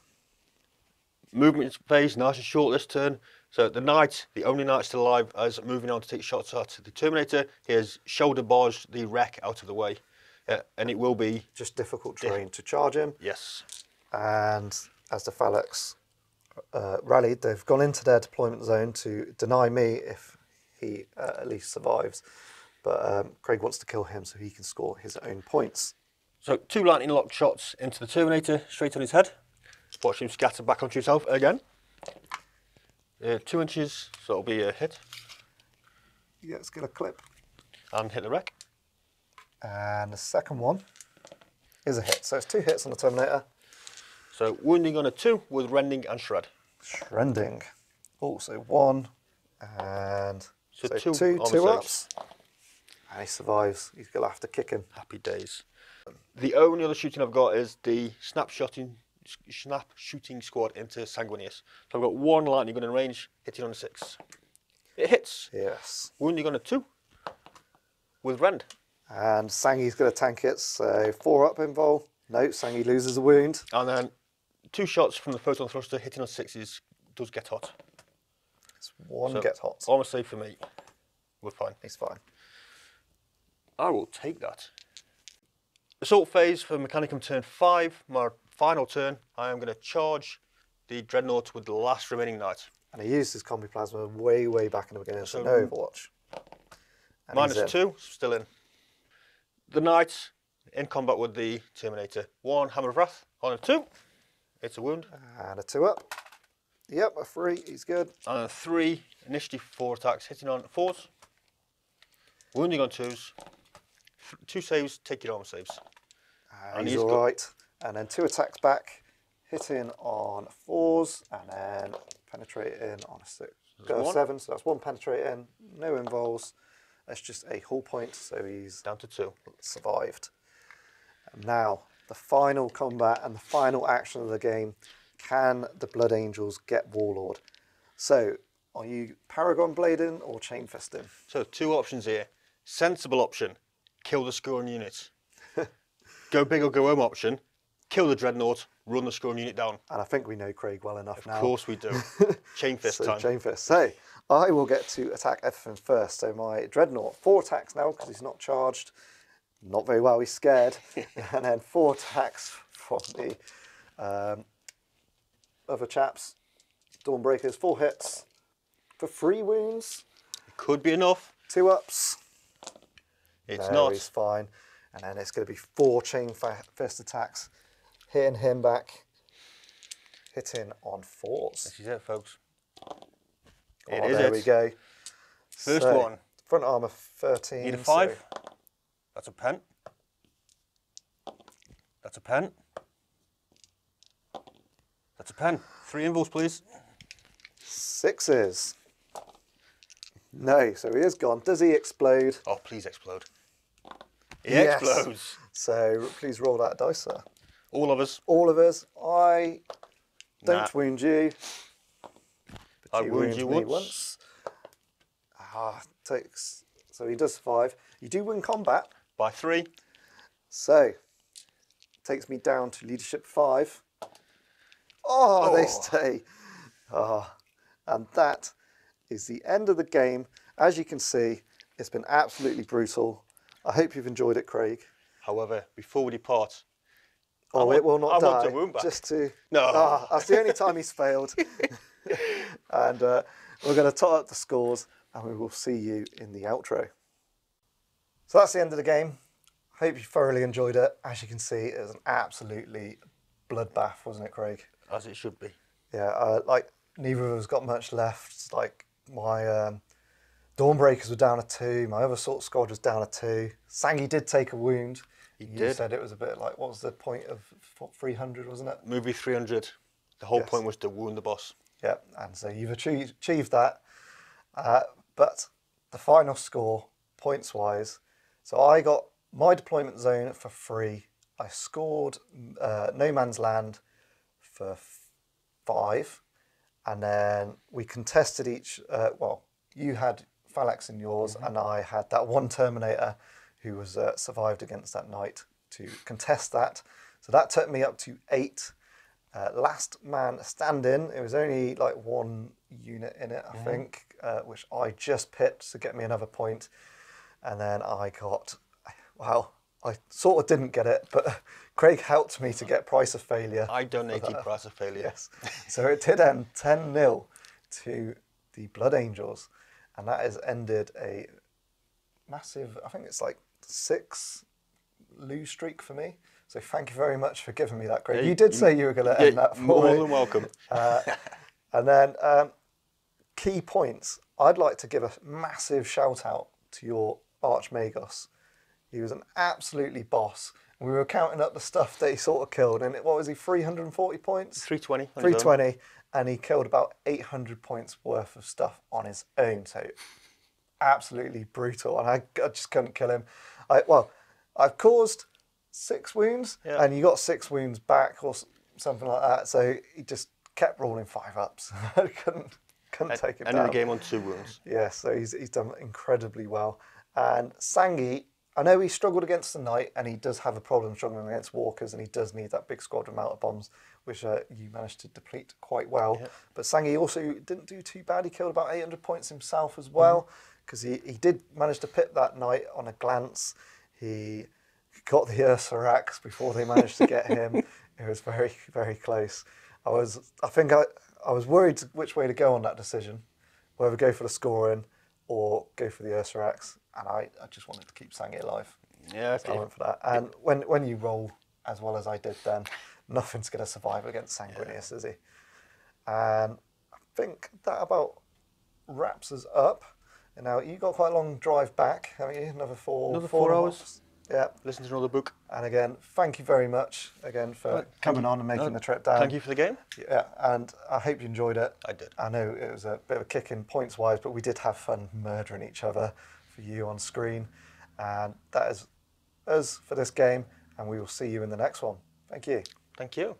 Movement phase, nice and short this turn. So the knight, the only knight still alive, is moving on to take shots at the Terminator. He has shoulder barged the wreck out of the way, and it will be just difficult terrain to charge him. Yes. And as the Thalax rallied, they've gone into their deployment zone to deny me if he at least survives. But Craig wants to kill him so he can score his own points. So 2 lightning lock shots into the Terminator, straight on his head. Watch him scatter back onto himself again. 2 inches, so it'll be a hit. Yeah, let's get a clip. And hit the wreck. And the second one is a hit. So it's 2 hits on the Terminator. So wounding on a 2 with rending and shred. Shredding. Oh, so 1 and so 2 ups. And he survives. He's going to have to kick him. Happy days. The only other shooting I've got is the snap shooting squad into Sanguinius. So I've got 1 lightning gun in range, hitting on a 6. It hits. Yes. Wounding on a 2 with rend. And Sangi's going to tank it, so 4 up invul. No, Sangi loses a wound. And then 2 shots from the photon thruster, hitting on 6s, does get hot. It's 1 gets hot. Almost safe for me. We're fine. He's fine. I will take that. Assault phase for Mechanicum turn 5, my final turn. I am going to charge the Dreadnought with the last remaining knight. And he used his combi plasma way back in the beginning, so no Overwatch. And -2, still in. The knight in combat with the Terminator. 1 Hammer of Wrath on a 2. It's a wound. And a 2 up. Yep, a 3. He's good. And a 3 initiative 4 attacks, hitting on 4s. Wounding on 2s. 2 saves, take your armor saves. And he's all right. And then 2 attacks back, hitting on 4s, and then penetrating on a 6. Got a 7, so that's 1 penetrating, no involves. That's just a hull point, so he's down to 2. Survived. And now, the final combat and the final action of the game. Can the Blood Angels get Warlord? So, are you Paragon Blading or Chain Fisting? So, 2 options here. Sensible option, kill the scoring unit. Go big or go home option, kill the Dreadnought, run the scoring unit down. And I think we know Craig well enough now. Of course we do. Chain fist time. Chain fist. So, I will get to attack everything first. So my Dreadnought, 4 attacks now because he's not charged. Not very well, he's scared. And then 4 attacks from the other chaps. Dawnbreakers, 4 hits for 3 wounds. It could be enough. 2 ups. It's no, not. He's fine. And then it's going to be 4 chain fist attacks, hitting him back, hitting on 4s. This is it, folks. There we go. First one. Front armour 13. Need a 5. So that's a pen. That's a pen. That's a pen. 3 invuls, please. 6s. No, so he is gone. Does he explode? Oh, please explode. He Yes. explodes. So please roll that dice, sir. All of us. All of us. I don't Nah. wound you. I But wound you me once. Takes. So he does survive. You do win combat. By 3. So takes me down to leadership 5. Oh, they stay. And that is the end of the game. As you can see, it's been absolutely brutal. I hope you've enjoyed it, Craig. However, before we depart, It will not die. I want the wound back. Just to No. that's the only time he's failed. And we're going to tot up the scores, and we will see you in the outro. So that's the end of the game. Hope you thoroughly enjoyed it. As you can see, it was an absolutely bloodbath, wasn't it, Craig? As it should be. Yeah, like neither of us got much left. Like my Dawnbreakers were down a 2. My other sort squad was down a 2. Sangi did take a wound. He You did. said it was a bit like, what was the point of 300, wasn't it? Movie 300. The whole Yes. point was to wound the boss. Yeah, and so you've achieved that. But the final score, points-wise, so I got my deployment zone for 3. I scored No Man's Land for 5. And then we contested each, you had Phalanx in yours, and I had that one Terminator who was survived against that knight to contest that. So that took me up to 8. Last man standing, it was only like 1 unit in it, I think, which I just pipped to get me another point. And then I got, I sort of didn't get it, but Craig helped me to get Price of Failure. I donated Price of Failure. Yes. So it did end 10-0 to the Blood Angels. And that has ended a massive, I think it's like 6 lose streak for me. So thank you very much for giving me that, Craig. Yeah, you did say you were going to end that for more me. than welcome. And then key points. I'd like to give a massive shout out to your Archmagos. He was an absolutely boss. We were counting up the stuff that he sort of killed. And what was he, 340 points? 320. 320. And he killed about 800 points worth of stuff on his own. So absolutely brutal. And I just couldn't kill him. I've caused 6 wounds, and you got 6 wounds back or something like that. So he just kept rolling 5-ups. I couldn't take him down. Ended the game on 2 wounds. Yeah, so he's done incredibly well. And Sangi, I know he struggled against the Knight, and he does have a problem struggling against Walkers, and he does need that big squadron amount of bombs, which you managed to deplete quite well. Yeah. But Sangi also didn't do too bad. He killed about 800 points himself as well, because he did manage to pip that Knight on a glance. He got the Ursarax before they managed to get him. It was very, very close. I was worried which way to go on that decision, whether go for the scoring or go for the Ursarax, and I just wanted to keep Sangi alive. Yeah, okay. So I went for that. And when you roll as well as I did then, nothing's going to survive against Sanguinius, is he? And I think that about wraps us up. And now you got quite a long drive back, haven't you? Another 4 hours. Yeah. Listen to another book. And again, thank you very much again for coming on and making the trip down. Thank you for the game. Yeah, and I hope you enjoyed it. I did. I know it was a bit of a kick in points wise, but we did have fun murdering each other for you on screen. And that is us for this game, and we will see you in the next one. Thank you. Thank you.